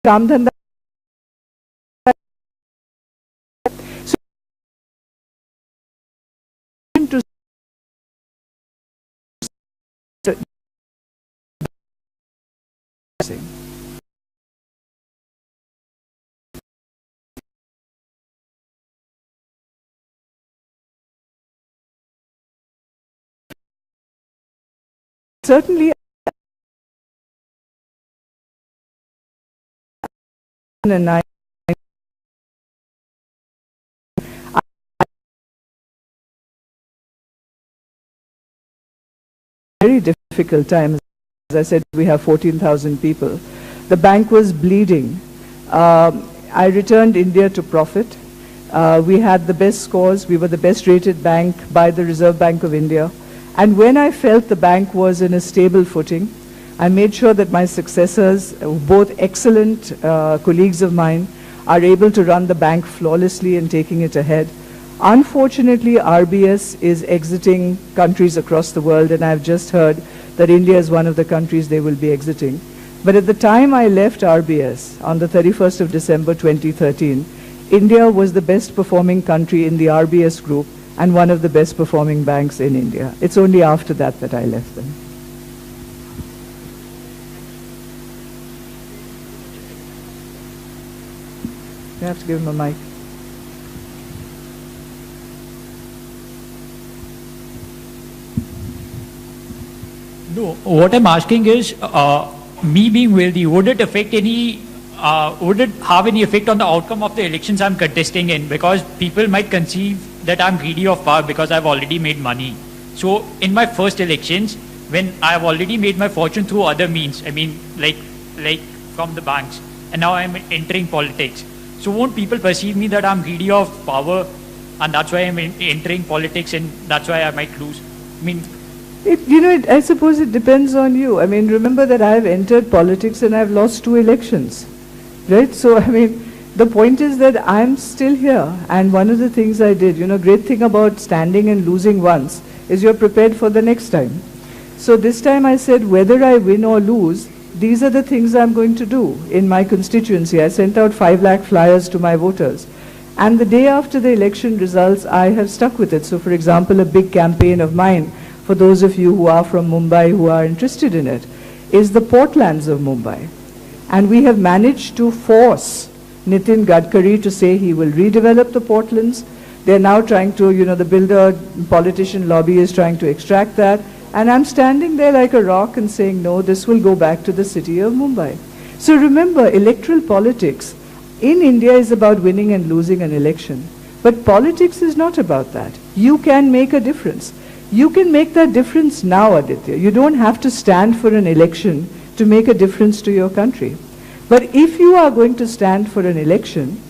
H: Kamdhanda. So certainly and I very difficult time. As I said, we have 14,000 people. The bank was bleeding. I returned India to profit. We had the best scores. We were the best rated bank by the Reserve Bank of India. And when I felt the bank was in a stable footing, I made sure that my successors, both excellent colleagues of mine, are able to run the bank flawlessly and taking it ahead. Unfortunately, RBS is exiting countries across the world, and I've just heard that India is one of the countries they will be exiting. But at the time I left RBS, on the 31st of December 2013, India was the best performing country in the RBS group and one of the best performing banks in India. It's only after that that I left them. You have to give him a mic.
L: No, what I'm asking is, me being wealthy, would it affect any, would it have any effect on the outcome of the elections I'm contesting in? Because people might conceive that I'm greedy of power because I've already made money. So in my first elections, when I've already made my fortune through other means, like from the banks, and now I'm entering politics. So won't people perceive me that I'm greedy of power, and that's why I'm entering politics, and that's why I might lose?
H: I suppose it depends on you. Remember that I've entered politics and I've lost 2 elections, right? So, the point is that I'm still here. And one of the things I did, great thing about standing and losing once is you're prepared for the next time. So this time I said, whether I win or lose, these are the things I'm going to do in my constituency. I sent out 5 lakh flyers to my voters. And the day after the election results, I have stuck with it. So for example, a big campaign of mine, for those of you who are from Mumbai who are interested in it, is the Portlands of Mumbai. And we have managed to force Nitin Gadkari to say he will redevelop the Portlands. They're now trying to, the builder politician lobby is trying to extract that. And I'm standing there like a rock and saying, no, this will go back to the city of Mumbai. So remember, electoral politics in India is about winning and losing an election. But politics is not about that. You can make a difference. You can make that difference now, Aditya. You don't have to stand for an election to make a difference to your country. But if you are going to stand for an election,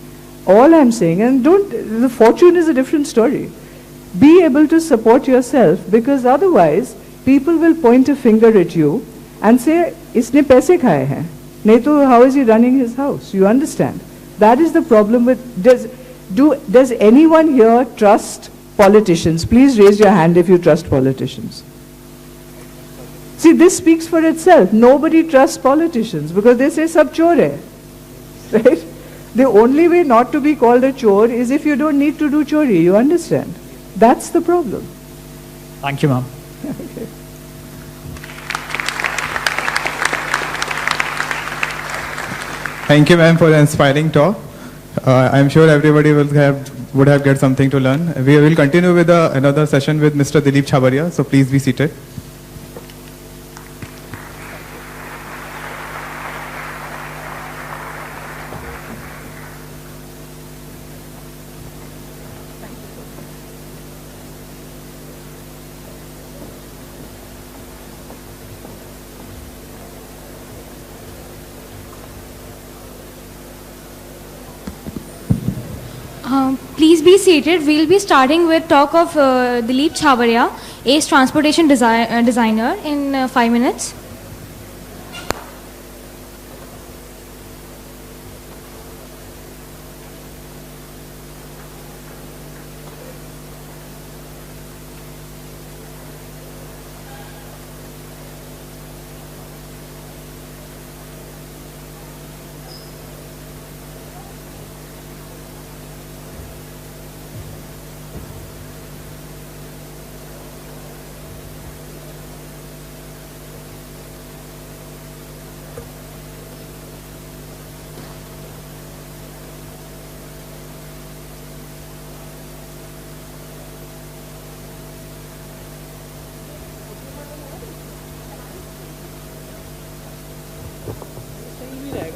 H: all I'm saying, and the fortune is a different story. Be able to support yourself, because otherwise people will point a finger at you and say, isne paise khaye hain. Nahi to how is he running his house? You understand? That is the problem with, does anyone here trust politicians? Please raise your hand if you trust politicians. See, this speaks for itself. Nobody trusts politicians because they say sab chor hai. Right? The only way not to be called a chore is if you don't need to do chori. You understand? That's the problem.
L: Thank you, ma'am.
H: Okay.
G: Thank you, ma'am, for the inspiring talk. I'm sure everybody would have get something to learn. We will continue with another session with Mr. Dilip Chhabaria. So please be seated.
M: Please be seated. We'll be starting with talk of Dilip Chhabaria, Ace Transportation Designer, in 5 minutes.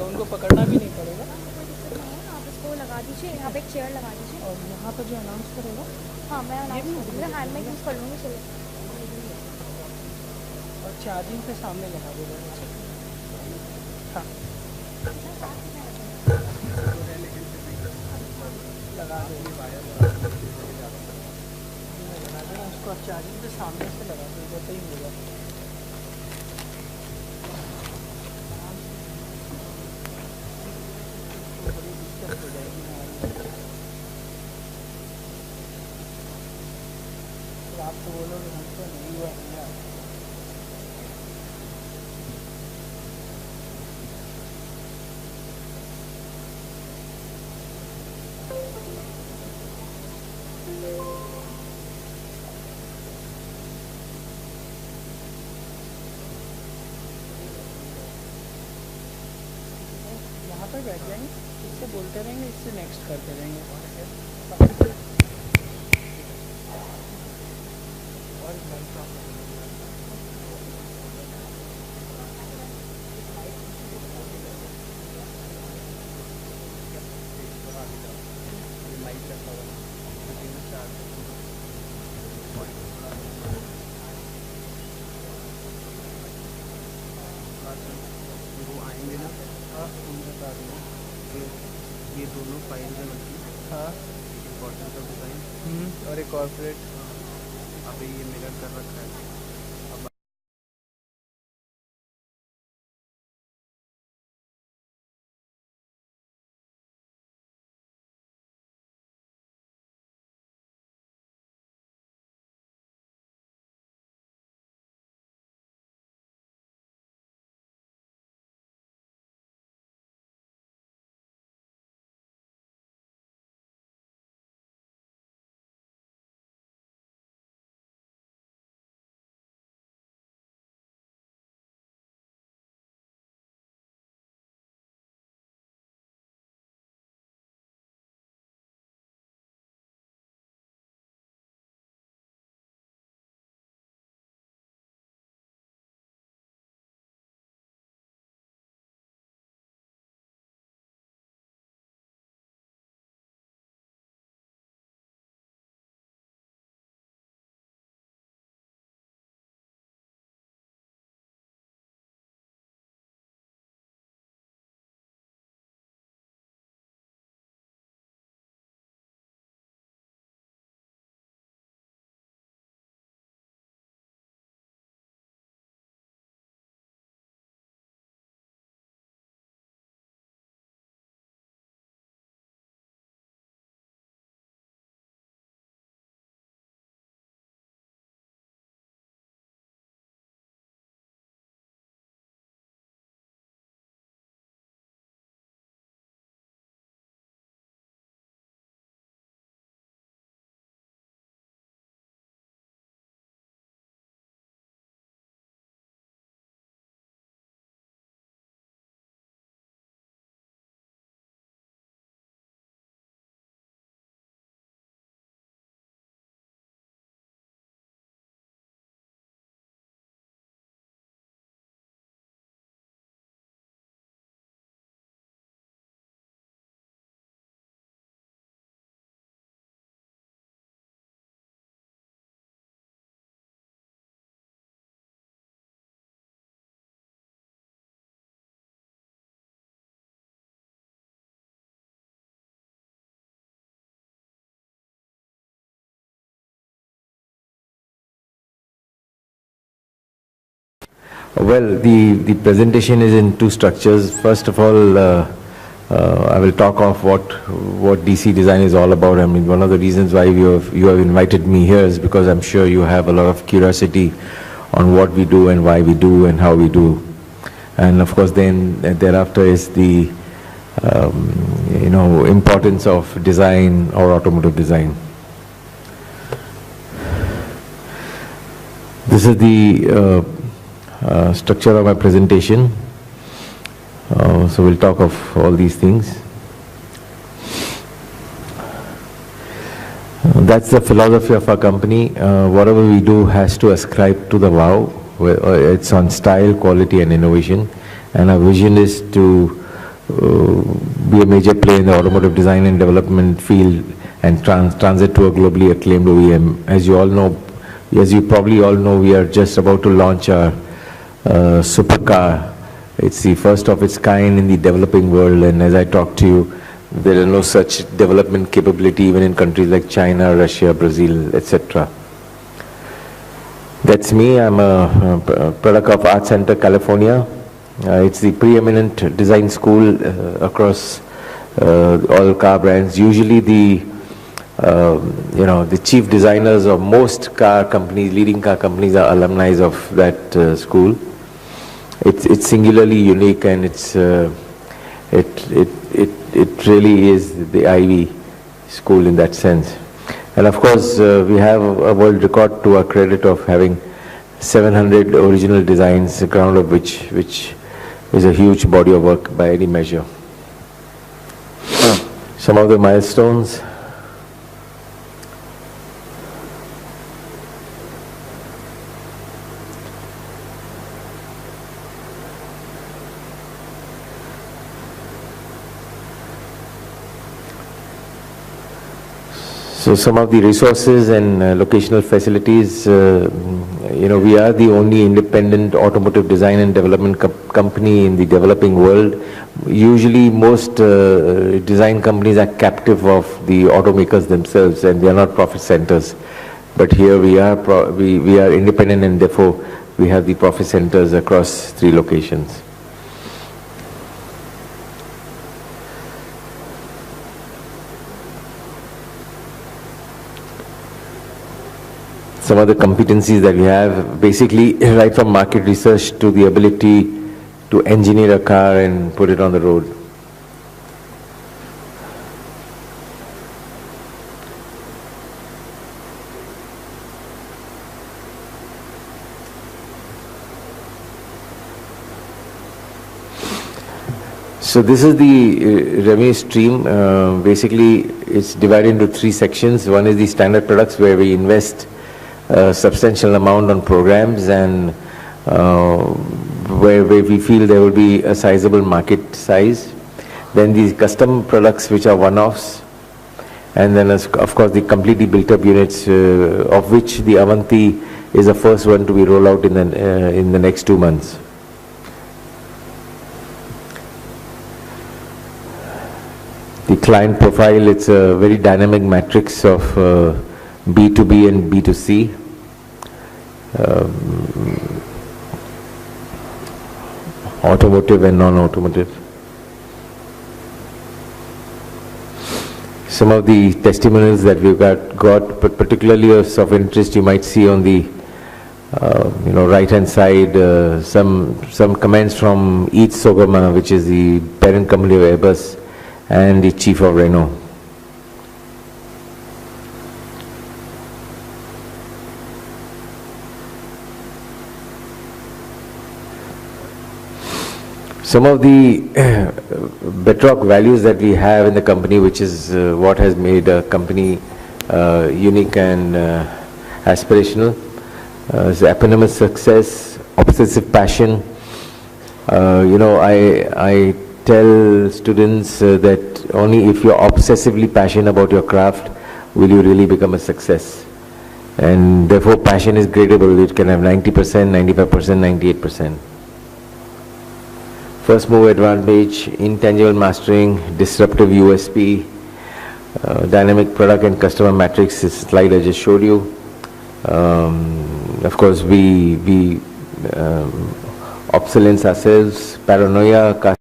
F: उनको पकड़ना भी नहीं पड़ेगा।
M: आप इसको लगा दीजिए, यहाँ पे एक चेयर लगा दीजिए।
F: और यहाँ पर जो अनाउंस करेगा,
M: हाँ मैं अनाउंस कर दूँगी, हैंड में यूज़ कर लूँगी। चलिए,
F: और चार्जिंग पे सामने लगा देगा। हाँ लगा देंगे, लगा देना उसको। चार्जिंग पे सामने से लगा देगा तो ही होगा। हो जाएगी तो आप तो बोलोगे हमको नहीं हुआ भैया। यहाँ पर बैठ जाएंगे, इससे बोलते रहेंगे, इससे नेक्स्ट करते रहेंगे।
N: वो आएंगे ना, उनसे बता देना कि ये दोनों फाइल है उनकी। हाँ, इम्पोर्टेंस ऑफ डिज़ाइन और एक कॉर्पोरेट। अभी ये मिरर कर रखा है।
O: Well, the presentation is in two structures. First of all, I will talk of what DC design is all about. I mean, one of the reasons why you have invited me here is because I'm sure you have a lot of curiosity on what we do and why we do and how we do. And of course, then thereafter is the importance of design or automotive design. This is the structure of my presentation. So we'll talk of all these things. That's the philosophy of our company. Whatever we do has to ascribe to the wow. It's on style, quality and innovation. And our vision is to be a major player in the automotive design and development field and transit to a globally acclaimed OEM. As you all know, as you probably all know, we are just about to launch our supercar. It's the first of its kind in the developing world, and as I talk to you, there is no such development capability even in countries like China, Russia, Brazil, etc. That's me. I'm a product of Art Center, California. It's the preeminent design school across all car brands. Usually the chief designers of most car companies, leading car companies, are alumni of that school. It's singularly unique, and it really is the Ivy school in that sense. And of course, we have a world record to our credit of having 700 original designs, the ground of which is a huge body of work by any measure. Some of the milestones. So some of the resources and locational facilities, we are the only independent automotive design and development company in the developing world. Usually most design companies are captive of the automakers themselves, and they are not profit centers. But here we are independent, and therefore we have the profit centers across 3 locations. Some of the competencies that we have, basically right from market research to the ability to engineer a car and put it on the road. So this is the revenue stream. Basically, it's divided into 3 sections. One is the standard products, where we invest a substantial amount on programs, and where we feel there will be a sizable market size. Then these custom products, which are one-offs, and then of course the completely built-up units, of which the Avanti is the first one to be rolled out in the next 2 months. The client profile, it's a very dynamic matrix of B2B and B2C. Automotive and non-automotive. Some of the testimonials that we've got, but particularly of interest, you might see on the right-hand side, some comments from Eats Sogama, which is the parent company of Airbus, and the chief of Renault. Some of the bedrock values that we have in the company, which is what has made a company unique and aspirational, is eponymous success, obsessive passion. I tell students that only if you're obsessively passionate about your craft will you really become a success. And therefore passion is gradable. It can have 90%, 95%, 98%. First mover advantage, intangible mastering, disruptive USP, dynamic product and customer matrix, this slide I just showed you. Of course, we obsolescence ourselves, paranoia,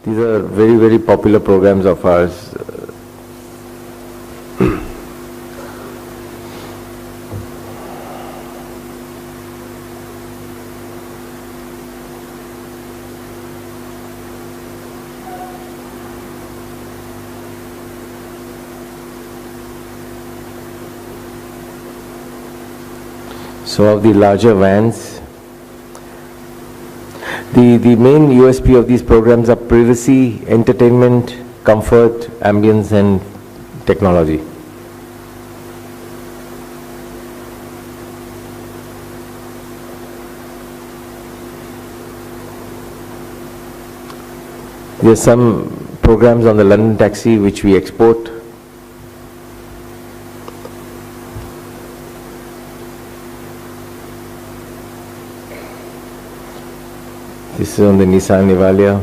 O: these are very, very popular programs of ours. So of the larger vans, the main USP of these programs are privacy, entertainment, comfort, ambience and technology. There are some programs on the London taxi which we export. This is on the Nissan Navara.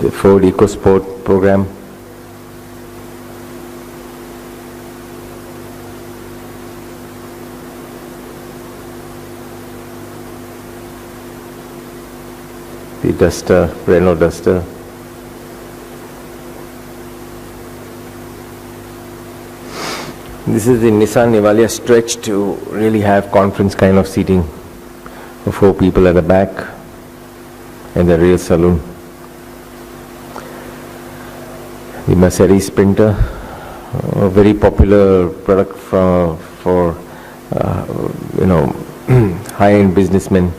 O: The Ford EcoSport program. The Duster, Renault Duster. This is the Nissan Navara stretch to really have conference kind of seating for 4 people at the back and the rear saloon. The Mercedes Sprinter, a very popular product for high-end businessmen.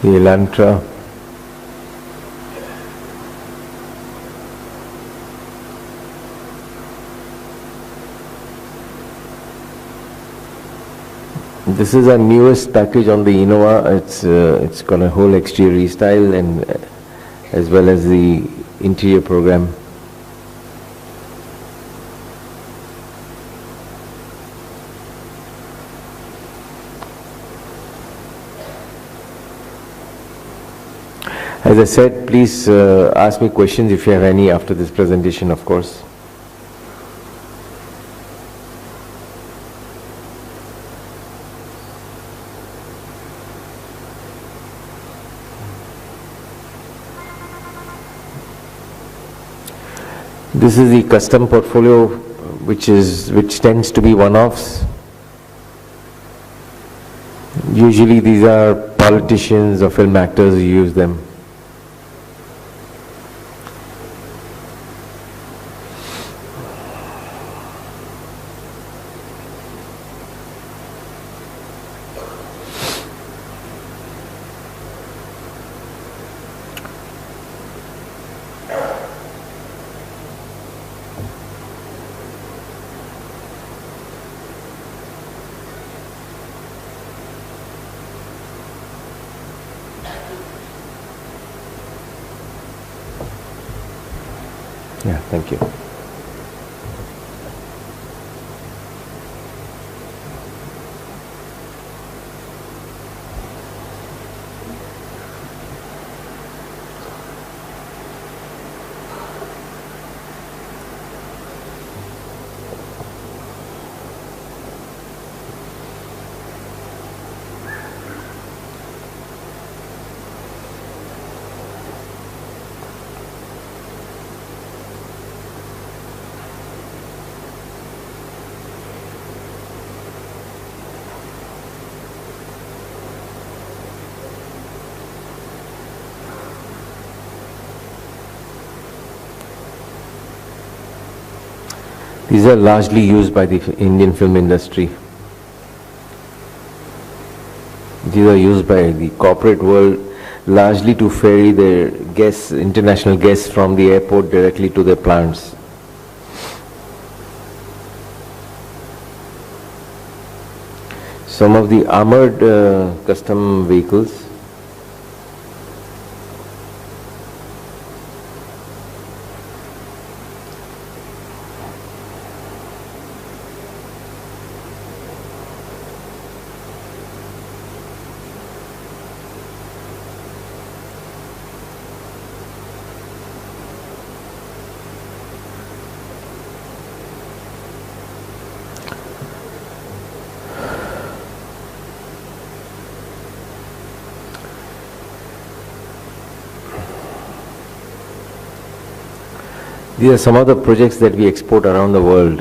O: The Elantra. This is our newest package on the Innova. It's got a whole exterior restyle and as well as the interior program. As I said, please ask me questions if you have any after this presentation, of course. This is the custom portfolio which tends to be one-offs. Usually these are politicians or film actors who use them. Yeah, thank you. These are largely used by the Indian film industry. These are used by the corporate world largely to ferry their guests, international guests from the airport directly to their plants. Some of the armored custom vehicles these are some of the projects that we export around the world.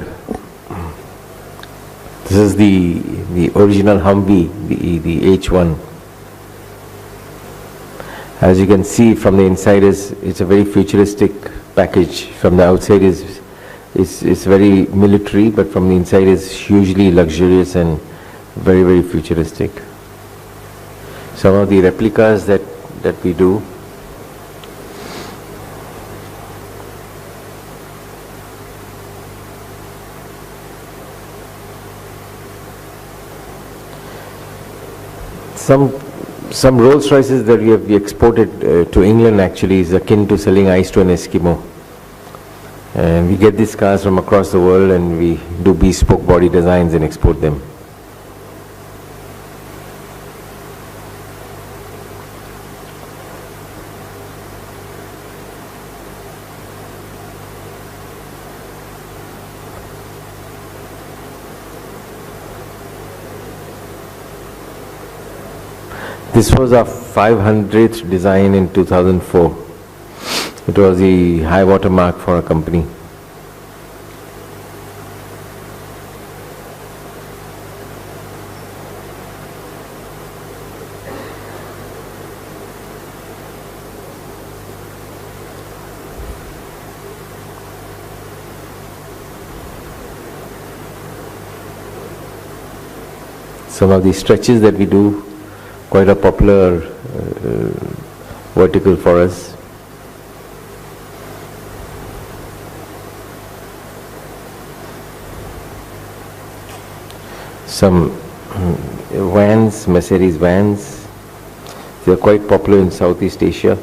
O: This is the original Humvee, the H1. As you can see from the inside, it's a very futuristic package. From the outside it's very military, but from the inside is hugely luxurious and very, very futuristic. Some of the replicas that we do. Some Rolls Royces that we exported to England actually is akin to selling ice to an Eskimo. And we get these cars from across the world and we do bespoke body designs and export them. This was our 500th design in 2004. It was the high water mark for our company. Some of the stretches that we do, quite a popular vertical for us. Some vans, Mercedes vans, they are quite popular in Southeast Asia.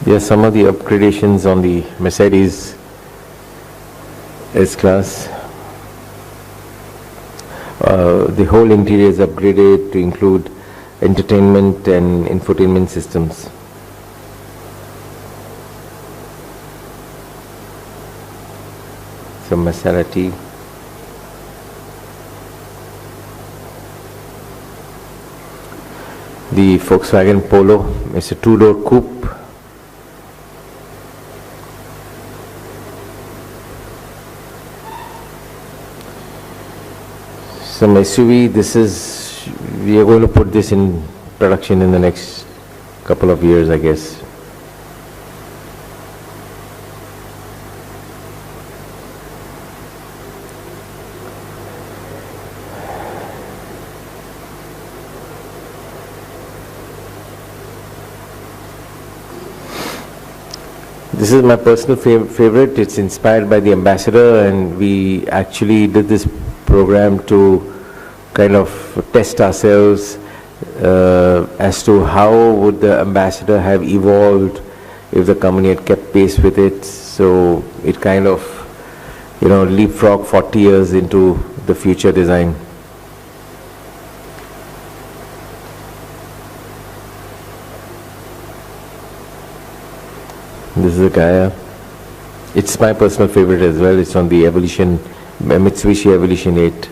O: Yes, some of the upgradations on the Mercedes S-Class. The whole interior is upgraded to include entertainment and infotainment systems. Some Maserati. The Volkswagen Polo is a two-door coupe. Some SUV, we are going to put this in production in the next couple of years, I guess. This is my personal favorite. It's inspired by the ambassador, and we actually did this program to kind of test ourselves as to how would the ambassador have evolved if the company had kept pace with it. So it kind of, leapfrog 40 years into the future design. This is a Gaia. It's my personal favorite as well. It's on the Evolution, Mitsubishi Evolution 8.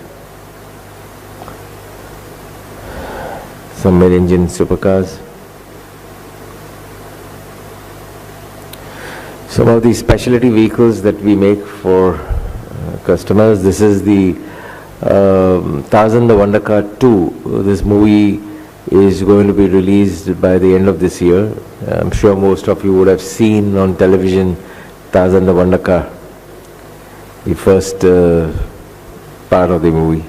O: Some mid-engine supercars. Some of the specialty vehicles that we make for customers. This is the Tarzan the Wonder Car 2. This movie is going to be released by the end of this year. I'm sure most of you would have seen on television Tarzan the Wonder Car, the first part of the movie.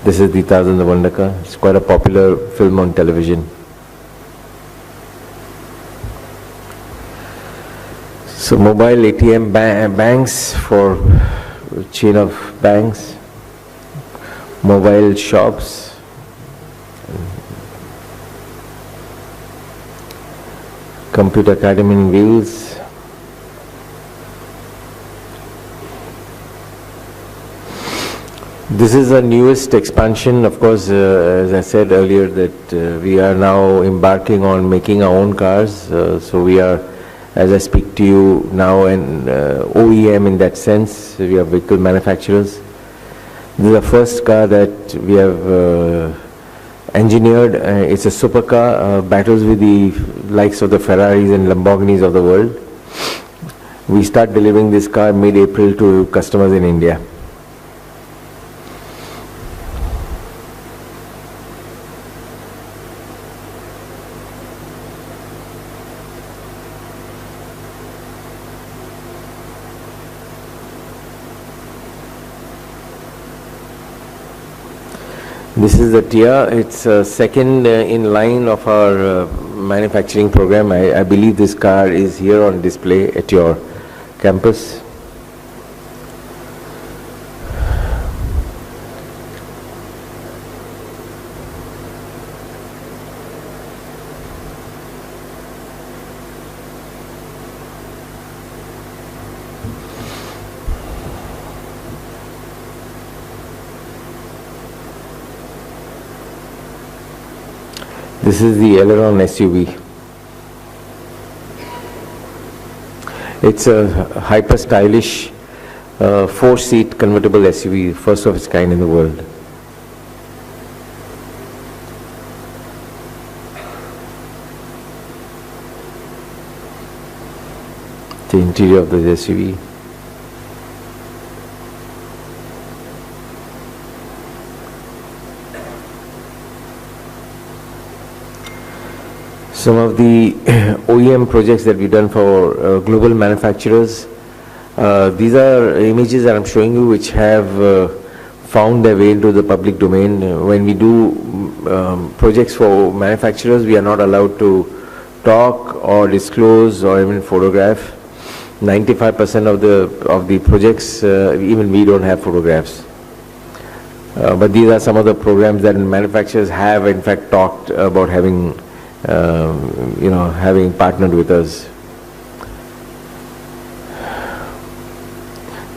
O: This is the Tarzan the Wonder Car. It's quite a popular film on television. So mobile ATM banks for chain of banks, mobile shops, Computer Academy in wheels. This is the newest expansion. Of course, as I said earlier, that we are now embarking on making our own cars. So we are, as I speak to you now, an OEM in that sense. We are vehicle manufacturers. This is the first car that we have engineered. It's a supercar, battles with the likes of the Ferraris and Lamborghinis of the world. We start delivering this car mid-April to customers in India. This is the TIA. It's second in line of our manufacturing program. I believe this car is here on display at your campus. This is the Eleron SUV. It's a hyper stylish 4-seat convertible SUV, first of its kind in the world. The interior of the SUV. Some of the OEM projects that we've done for global manufacturers. These are images that I'm showing you which have found their way into the public domain. When we do projects for manufacturers, we are not allowed to talk or disclose or even photograph. 95% of the projects, even we don't have photographs. But these are some of the programs that manufacturers have in fact talked about having having partnered with us.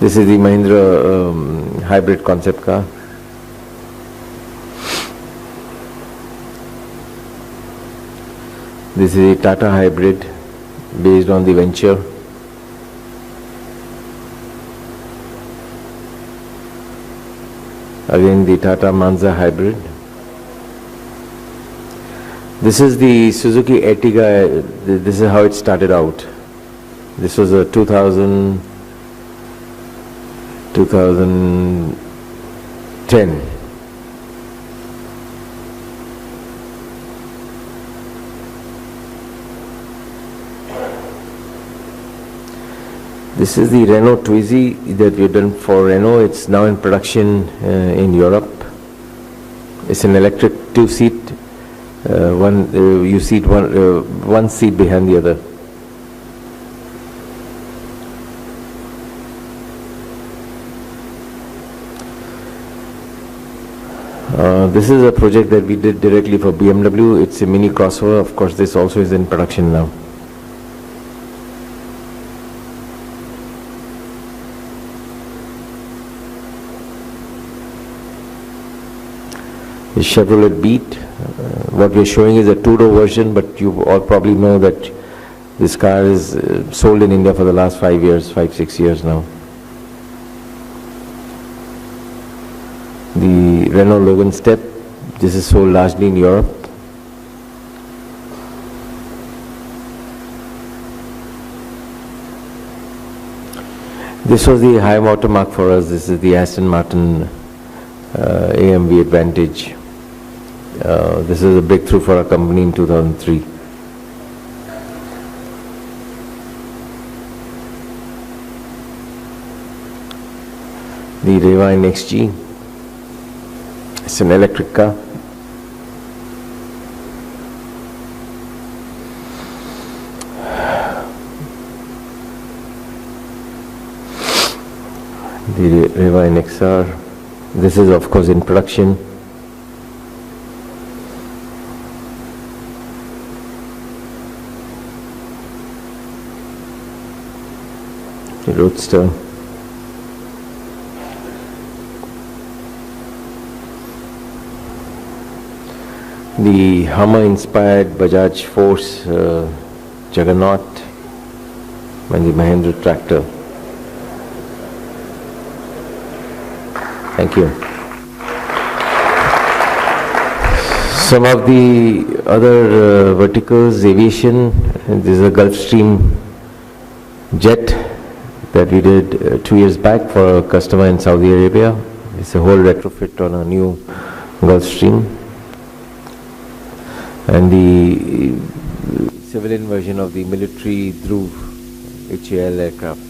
O: This is the Mahindra hybrid concept car. This is a Tata hybrid based on the Venture. Again the Tata Manza hybrid. This is the Suzuki Ertiga. This is how it started out. This was a 2010. This is the Renault Twizy that we've done for Renault. It's now in production in Europe. It's an electric two-seat. You seat one seat behind the other. This is a project that we did directly for BMW. It's a mini crossover. Of course, this also is in production now. The Chevrolet Beat. What we're showing is a two-door version, but you all probably know that this car is sold in India for the last 5 years, 5-6 years now. The Renault Logan Step. This is sold largely in Europe. This was the high watermark for us. This is the Aston Martin AMV Advantage. This is a breakthrough for our company in 2003. The Revine XG. It's an electric car. The Revine XR. This is of course in production. The Roadster. The Hummer-inspired Bajaj Force Juggernaut and the Mahindra tractor. Thank you. Some of the other verticals, aviation. This is a Gulfstream jet that we did 2 years back for a customer in Saudi Arabia. It's a whole retrofit on a new Gulfstream. And the civilian version of the military Dhruv HAL aircraft.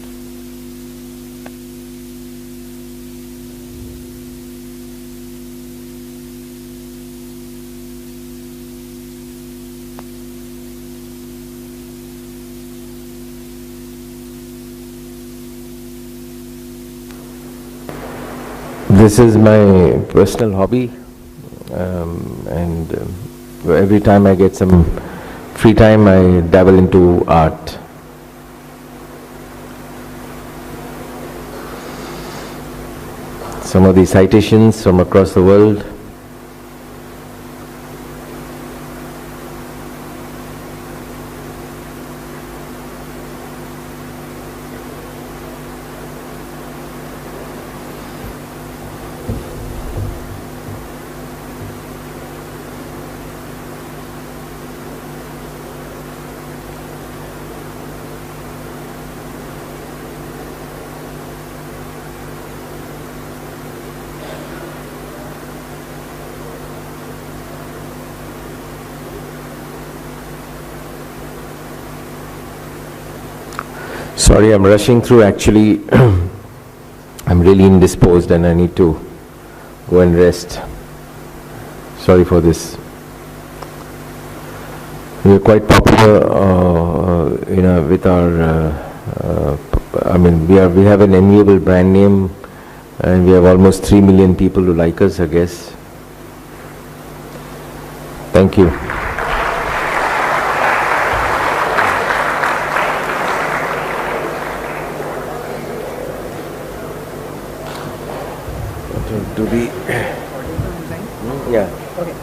O: This is my personal hobby, and every time I get some free time, I dabble into art. Some of the citations from across the world. Sorry, I'm rushing through. Actually, I'm really indisposed and I need to go and rest. Sorry for this. We are quite popular, with our. We have an enviable brand name, and we have almost 3 million people who like us, I guess. Thank you. To be yeah.
K: Okay.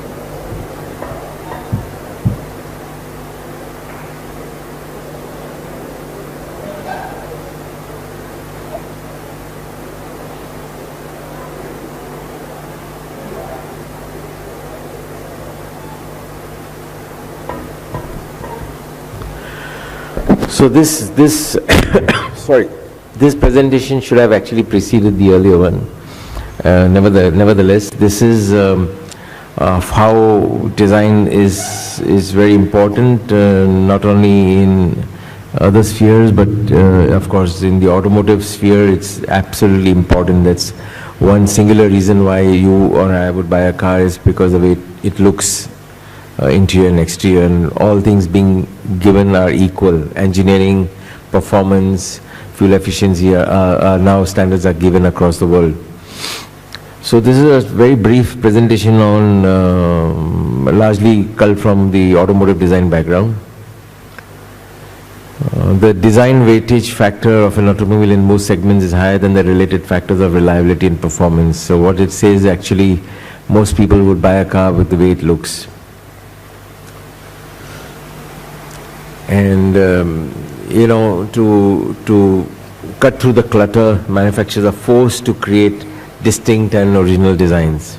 O: So this sorry, this presentation should have actually preceded the earlier one. Nevertheless, this is of how design is very important, not only in other spheres, but of course in the automotive sphere it's absolutely important. That's one singular reason why you or I would buy a car, is because of it looks, interior and exterior, and all things being given are equal. Engineering, performance, fuel efficiency are now standards are given across the world. So this is a very brief presentation on, largely culled from the automotive design background. The design weightage factor of an automobile in most segments is higher than the related factors of reliability and performance. So what it says, actually, most people would buy a car with the way it looks. And you know, to cut through the clutter, manufacturers are forced to create distinct and original designs.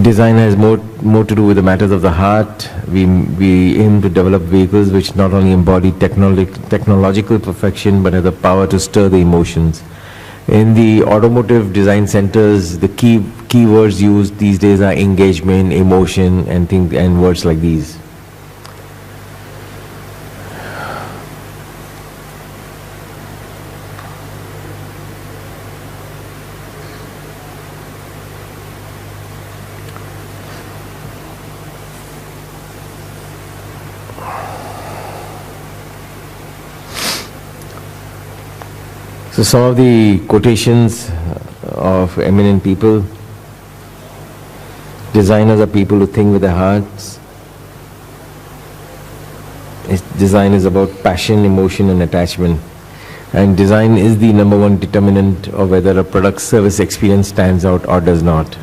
O: Design has more to do with the matters of the heart. We aim to develop vehicles which not only embody technological perfection, but have the power to stir the emotions. In the automotive design centers, the key words used these days are engagement, emotion, and words like these. So some of the quotations of eminent people: designers are people who think with their hearts. Design is about passion, emotion and attachment. And design is the #1 determinant of whether a product, service, experience stands out or does not.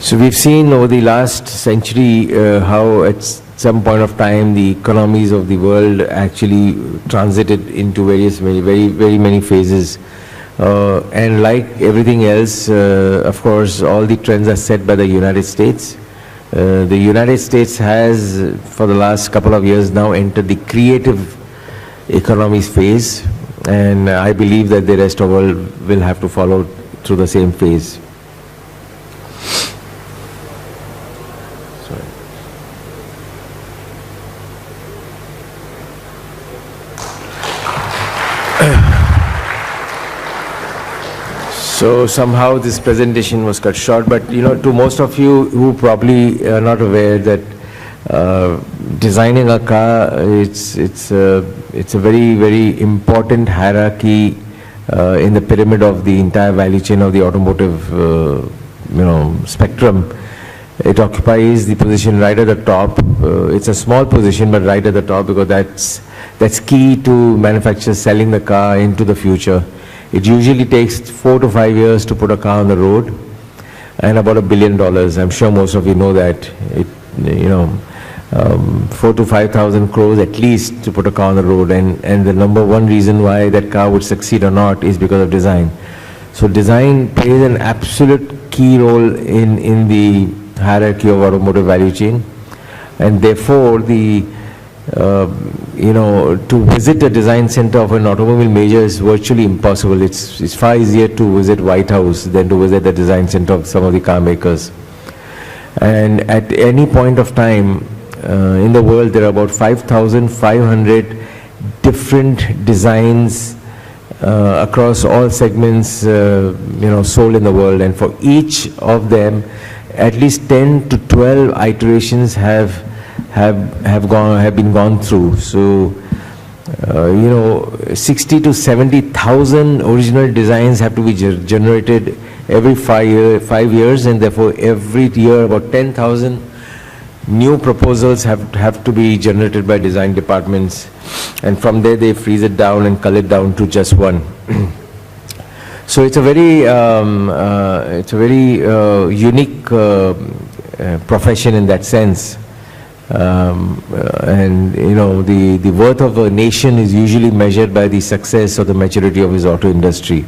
O: So we've seen over the last century how at some point of time the economies of the world actually transited into very many phases. And like everything else, of course, all the trends are set by the United States. The United States has, for the last couple of years now, entered the creative economies phase, and I believe that the rest of the world will have to follow through the same phase. So somehow this presentation was cut short, but you know, to most of you who probably are not aware that designing a car, it's a very important hierarchy in the pyramid of the entire value chain of the automotive spectrum. It occupies the position right at the top. It's a small position, but right at the top, because that's key to manufacturers selling the car into the future. It usually takes 4 to 5 years to put a car on the road, and about $1 billion. I'm sure most of you know that. 4 to 5,000 crores at least to put a car on the road, and the #1 reason why that car would succeed or not is because of design. So design plays an absolute key role in the hierarchy of automotive value chain, and therefore to visit a design center of an automobile major is virtually impossible. It's far easier to visit White House than to visit the design center of some of the car makers. And at any point of time in the world, there are about 5,500 different designs across all segments sold in the world, and for each of them at least 10 to 12 iterations have been gone through. So 60 to 70,000 original designs have to be generated every 5 years, and therefore every year about 10,000 new proposals have to be generated by design departments, and from there they freeze it down and cull it down to just one. So it's a very unique profession in that sense. And the worth of a nation is usually measured by the success or the maturity of its auto industry.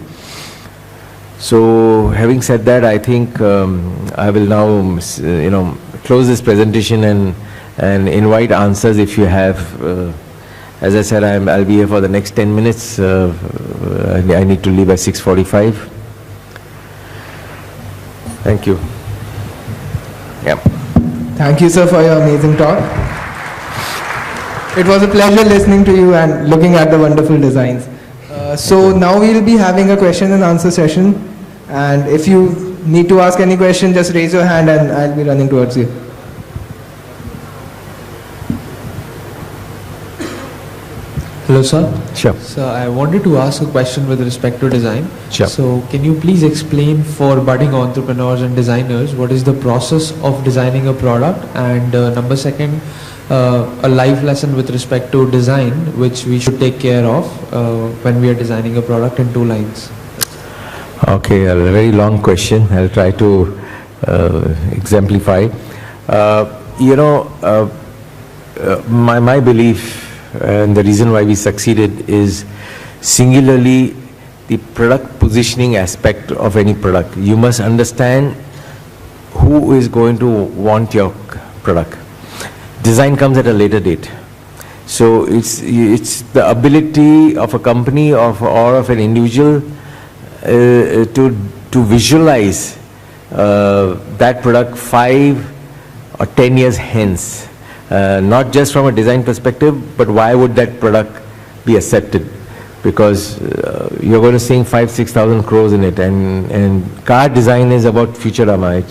O: So having said that, I think I will now, close this presentation and invite answers if you have. As I said, I'll be here for the next 10 minutes. I need to leave at 6:45. Thank you. Yeah.
P: Thank you, sir, for your amazing talk. It was a pleasure listening to you and looking at the wonderful designs. So now we'll be having a question and answer session. And if you need to ask any question, just raise your hand and I'll be running towards you.
Q: Hello, sir.
O: Sure.
Q: So I wanted to ask a question with respect to design.
O: Sure.
Q: So can you please explain for budding entrepreneurs and designers what is the process of designing a product, and number second, a life lesson with respect to design which we should take care of when we are designing a product in 2 lines.
O: Okay, a very long question. I'll try to exemplify. My belief and the reason why we succeeded is singularly the product positioning aspect of any product. You must understand who is going to want your product. Design comes at a later date. So it's the ability of a company or of an individual to visualize that product 5 or 10 years hence. Not just from a design perspective, but why would that product be accepted? Because you're going to sink 5,000-6,000 crores in it, and car design is about Futurama.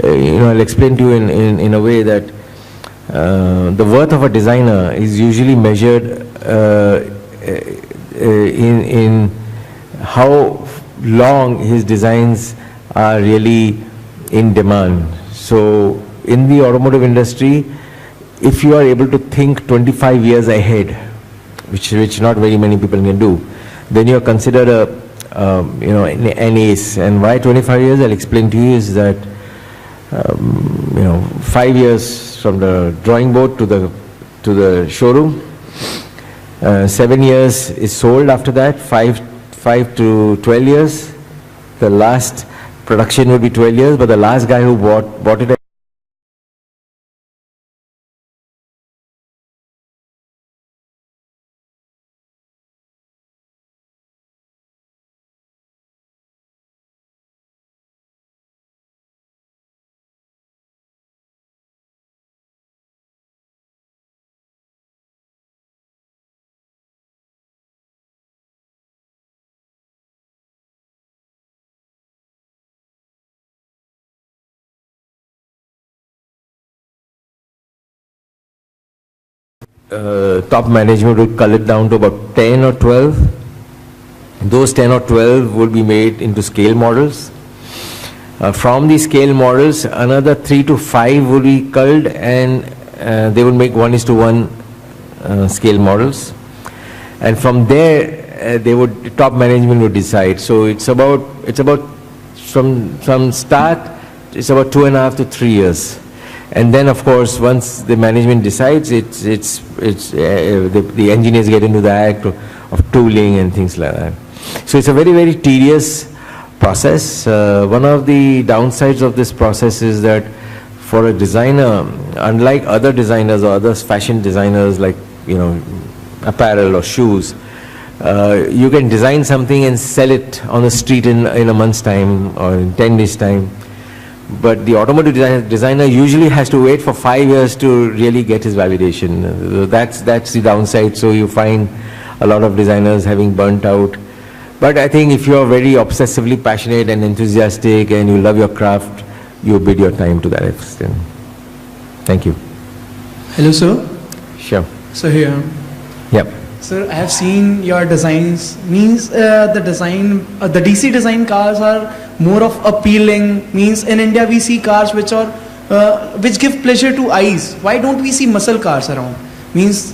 O: I'll explain to you in a way that the worth of a designer is usually measured in how long his designs are really in demand. So in the automotive industry, if you are able to think 25 years ahead, which not very many people can do, then you are considered an ace. And why 25 years? I'll explain to you is that 5 years from the drawing board to the showroom, 7 years is sold. After that, 5 to 12 years. The last production would be 12 years, but the last guy who bought it top management would cull it down to about 10 or 12. Those 10 or 12 would be made into scale models. From the scale models, another 3 to 5 would be culled, and they would make 1:1 scale models. And from there, top management would decide. So it's about from start, it's about 2.5 to 3 years. And then, of course, once the management decides, the engineers get into the act of tooling and things like that. So it's a very, very tedious process. One of the downsides of this process is that for a designer, unlike other designers or other fashion designers like apparel or shoes, you can design something and sell it on the street in a month's time or in 10 days' time. But the automotive designer usually has to wait for 5 years to really get his validation. That's the downside. So you find a lot of designers having burnt out. But I think if you are very obsessively passionate and enthusiastic and you love your craft, you bid your time to that extent. Thank you.
R: Hello, sir.
O: Sure.
R: So here.
O: Yep.
R: Sir, I have seen your designs. Means the DC design cars are more of appealing. Means in India we see cars which give pleasure to eyes. Why don't we see muscle cars around? Means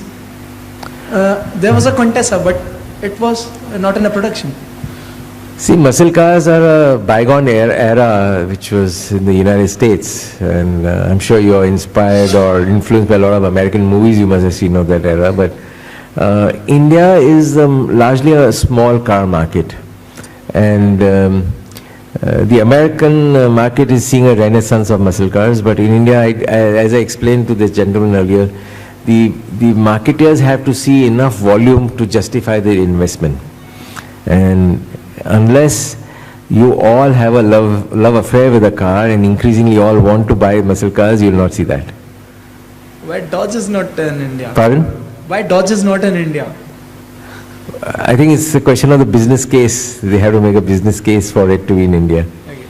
R: there was a Contessa, but it was not in a production.
O: See, muscle cars are a bygone era which was in the United States, and I'm sure you're inspired or influenced by a lot of American movies you must have seen of that era. But India is largely a small car market, and The American market is seeing a renaissance of muscle cars, but in India, as I explained to this gentleman earlier, the marketers have to see enough volume to justify their investment. And unless you all have a love affair with a car and increasingly all want to buy muscle cars, you will not see that.
R: Why Dodge is not in India?
O: Pardon?
R: Why Dodge is not in India?
O: I think it's a question of the business case. They have to make a business case for it to be in India.
R: Okay.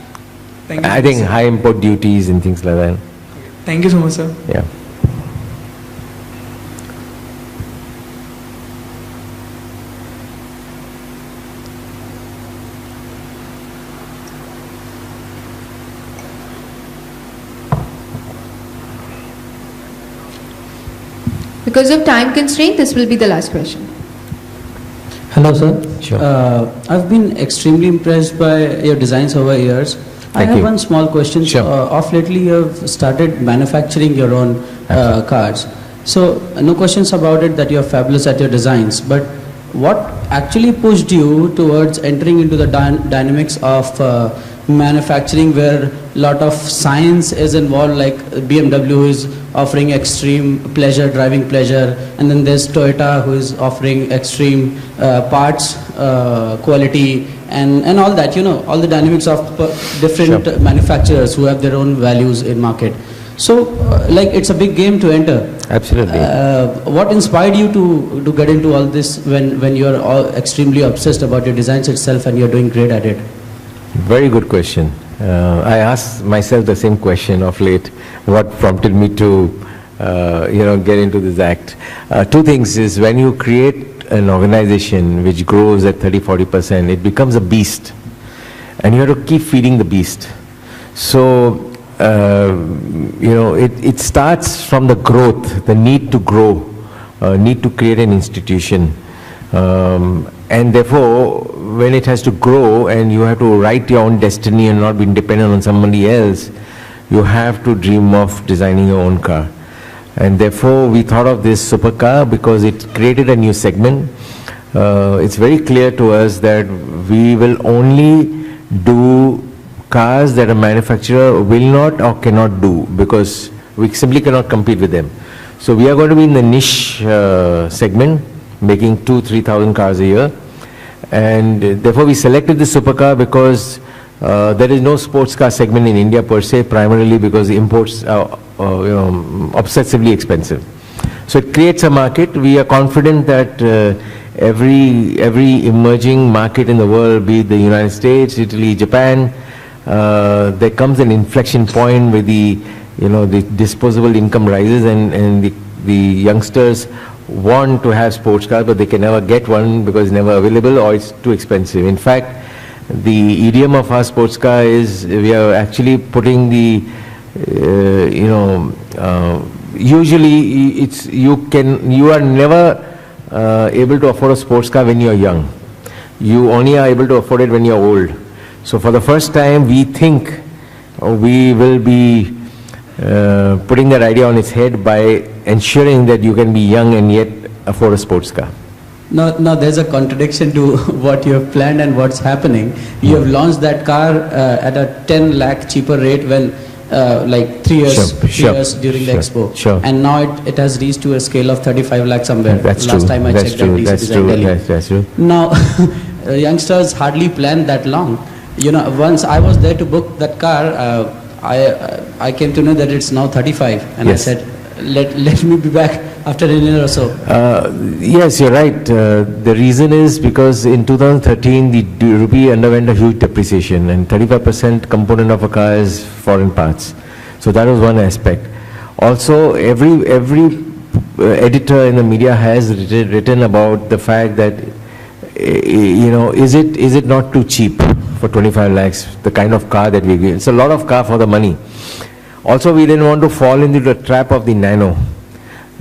R: Thank you.
O: I think high import duties and things like that.
R: Thank you so much, sir.
O: Yeah.
C: Because of time constraint, this will be the last question.
S: Hello, sir.
O: Sure.
S: I've been extremely impressed by your designs over years. I have one small question.
O: Sure.
S: Of lately, you have started manufacturing your own cars. So, no questions about it that you are fabulous at your designs. But what actually pushed you towards entering into the dynamics of manufacturing, where a lot of science is involved, like BMW is offering extreme pleasure, driving pleasure, and then there's Toyota who is offering extreme parts quality and all that, you know, all the dynamics of different manufacturers who have their own values in market. So, like, it's a big game to enter.
O: Absolutely.
S: What inspired you to get into all this when you're all extremely obsessed about your designs itself and you're doing great at it?
O: Very good question. I asked myself the same question of late. What prompted me to, get into this act? Two things is, when you create an organization which grows at 30-40%, it becomes a beast, and you have to keep feeding the beast. So, it starts from the growth, the need to grow, need to create an institution. And therefore, when it has to grow and you have to write your own destiny and not be dependent on somebody else, you have to dream of designing your own car. And therefore, we thought of this supercar because it created a new segment. It's very clear to us that we will only do cars that a manufacturer will not or cannot do, because we simply cannot compete with them. So we are going to be in the niche segment, making 2,000-3,000 cars a year. And therefore we selected the supercar because there is no sports car segment in India per se, primarily because the imports are obsessively expensive. So it creates a market. We are confident that every emerging market in the world, be it the United States, Italy, Japan, there comes an inflection point where the disposable income rises, and the youngsters want to have sports cars, but they can never get one because it's never available or it's too expensive. In fact, the idiom of our sports car is, we are actually putting the, usually it's, you are never able to afford a sports car when you are young. You only are able to afford it when you are old. So for the first time, we think we will be putting that idea on its head by ensuring that you can be young and yet afford a sports car.
S: Now there's a contradiction to what you have planned and what's happening. You have launched that car at a 10 lakh cheaper rate when like 3 years during the expo.
O: Sure.
S: And now it has reached to a scale of 35 lakh somewhere.
O: That's
S: Last
O: true.
S: time I checked at DC Design Delhi.
O: That's true.
S: Now, youngsters hardly plan that long. Once I was there to book that car, I came to know that it's now 35, and
O: Yes.
S: I said, let me be back after a year or so.
O: Yes, you're right. The reason is because in 2013 the rupee underwent a huge depreciation, and 35% component of a car is foreign parts. So that was one aspect. Also, every editor in the media has written about the fact that is it not too cheap for 25 lakhs, the kind of car that we give? It's a lot of car for the money. Also, we didn't want to fall into the trap of the Nano.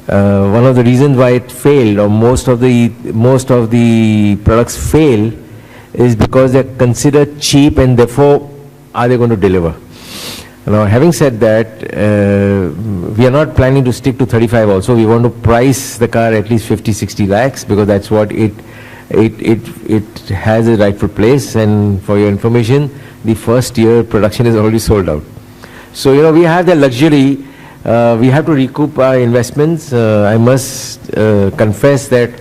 O: One of the reasons why it failed, or most of the products fail, is because they're considered cheap, and therefore are they going to deliver? Now, having said that, we are not planning to stick to 35 also. We want to price the car at least 50-60 lakhs, because that's what it it has a rightful place. And for your information, the first year production is already sold out. So, you know, we have the luxury, we have to recoup our investments. I must confess that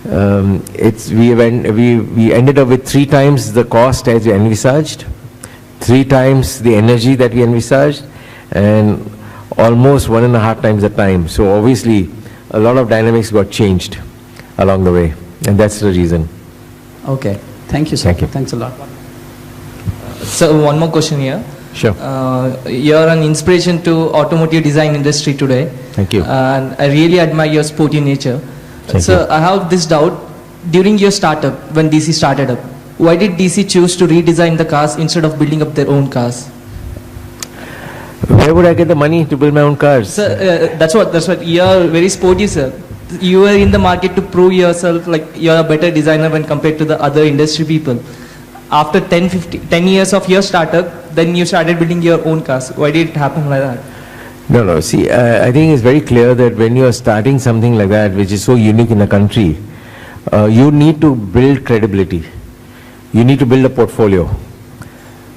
O: we ended up with 3 times the cost as we envisaged, 3 times the energy that we envisaged, and almost 1.5 times the time. So obviously a lot of dynamics got changed along the way, and that's the reason.
T: Okay, thank you, sir.
O: Thank you.
T: Thanks a lot. So one more question here.
O: Sure.
T: You're an inspiration to automotive design industry today.
O: Thank you.
T: And I really admire your sporty nature. So I have this doubt. During your startup, when DC started up, why did DC choose to redesign the cars instead of building up their own cars?
O: Where would I get the money to build my own cars?
T: Sir, that's what you're very sporty, sir. You were in the market to prove yourself like you're a better designer when compared to the other industry people. After 10 years of your startup, then you started building your own cars. Why did it happen like that?
O: No, see, I think it's very clear that when you are starting something like that, which is so unique in the country, you need to build credibility. You need to build a portfolio.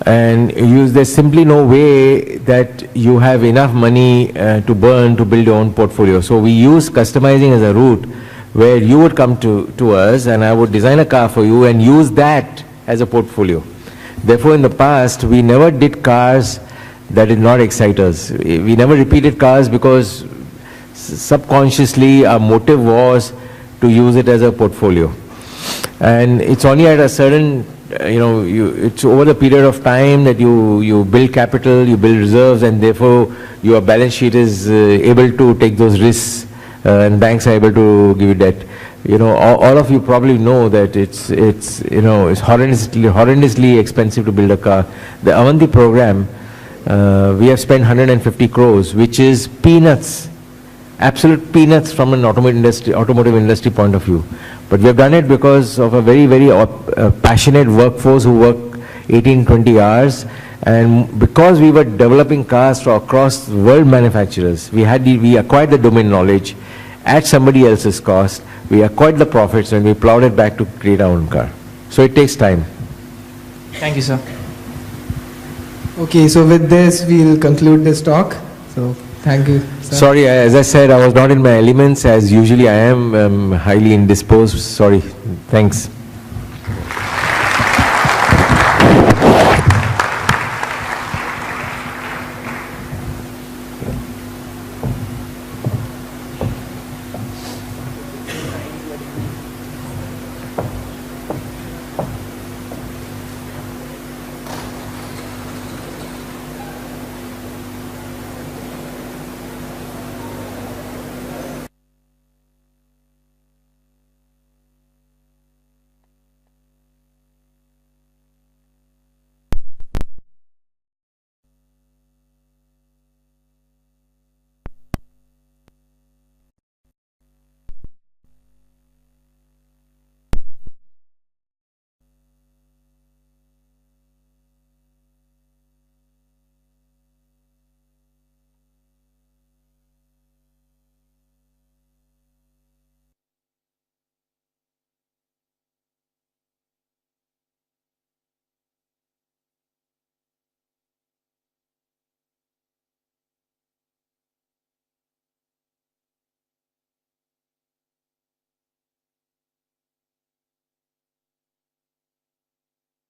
O: And there's simply no way that you have enough money to burn to build your own portfolio. So we use customizing as a route where you would come to us and I would design a car for you and use that as a portfolio. Therefore, in the past, we never did cars that did not excite us. We never repeated cars because subconsciously our motive was to use it as a portfolio. And it's only at a certain, it's over the period of time that you build capital, you build reserves, and therefore your balance sheet is able to take those risks, and banks are able to give you debt. All of you probably know that it's horrendously expensive to build a car. The Avanti program, we have spent 150 crores, which is peanuts, absolute peanuts from an automotive industry point of view. But we have done it because of a very, very passionate workforce who work 18, 20 hours. And because we were developing cars for across world manufacturers, we acquired the domain knowledge at somebody else's cost. We acquired the profits and we plowed it back to create our own car. So it takes time.
T: Thank you, sir.
P: Okay, so with this, we'll conclude this talk. So thank you, sir.
O: Sorry, as I said, I was not in my elements as usually I am, highly indisposed. Sorry. Thanks.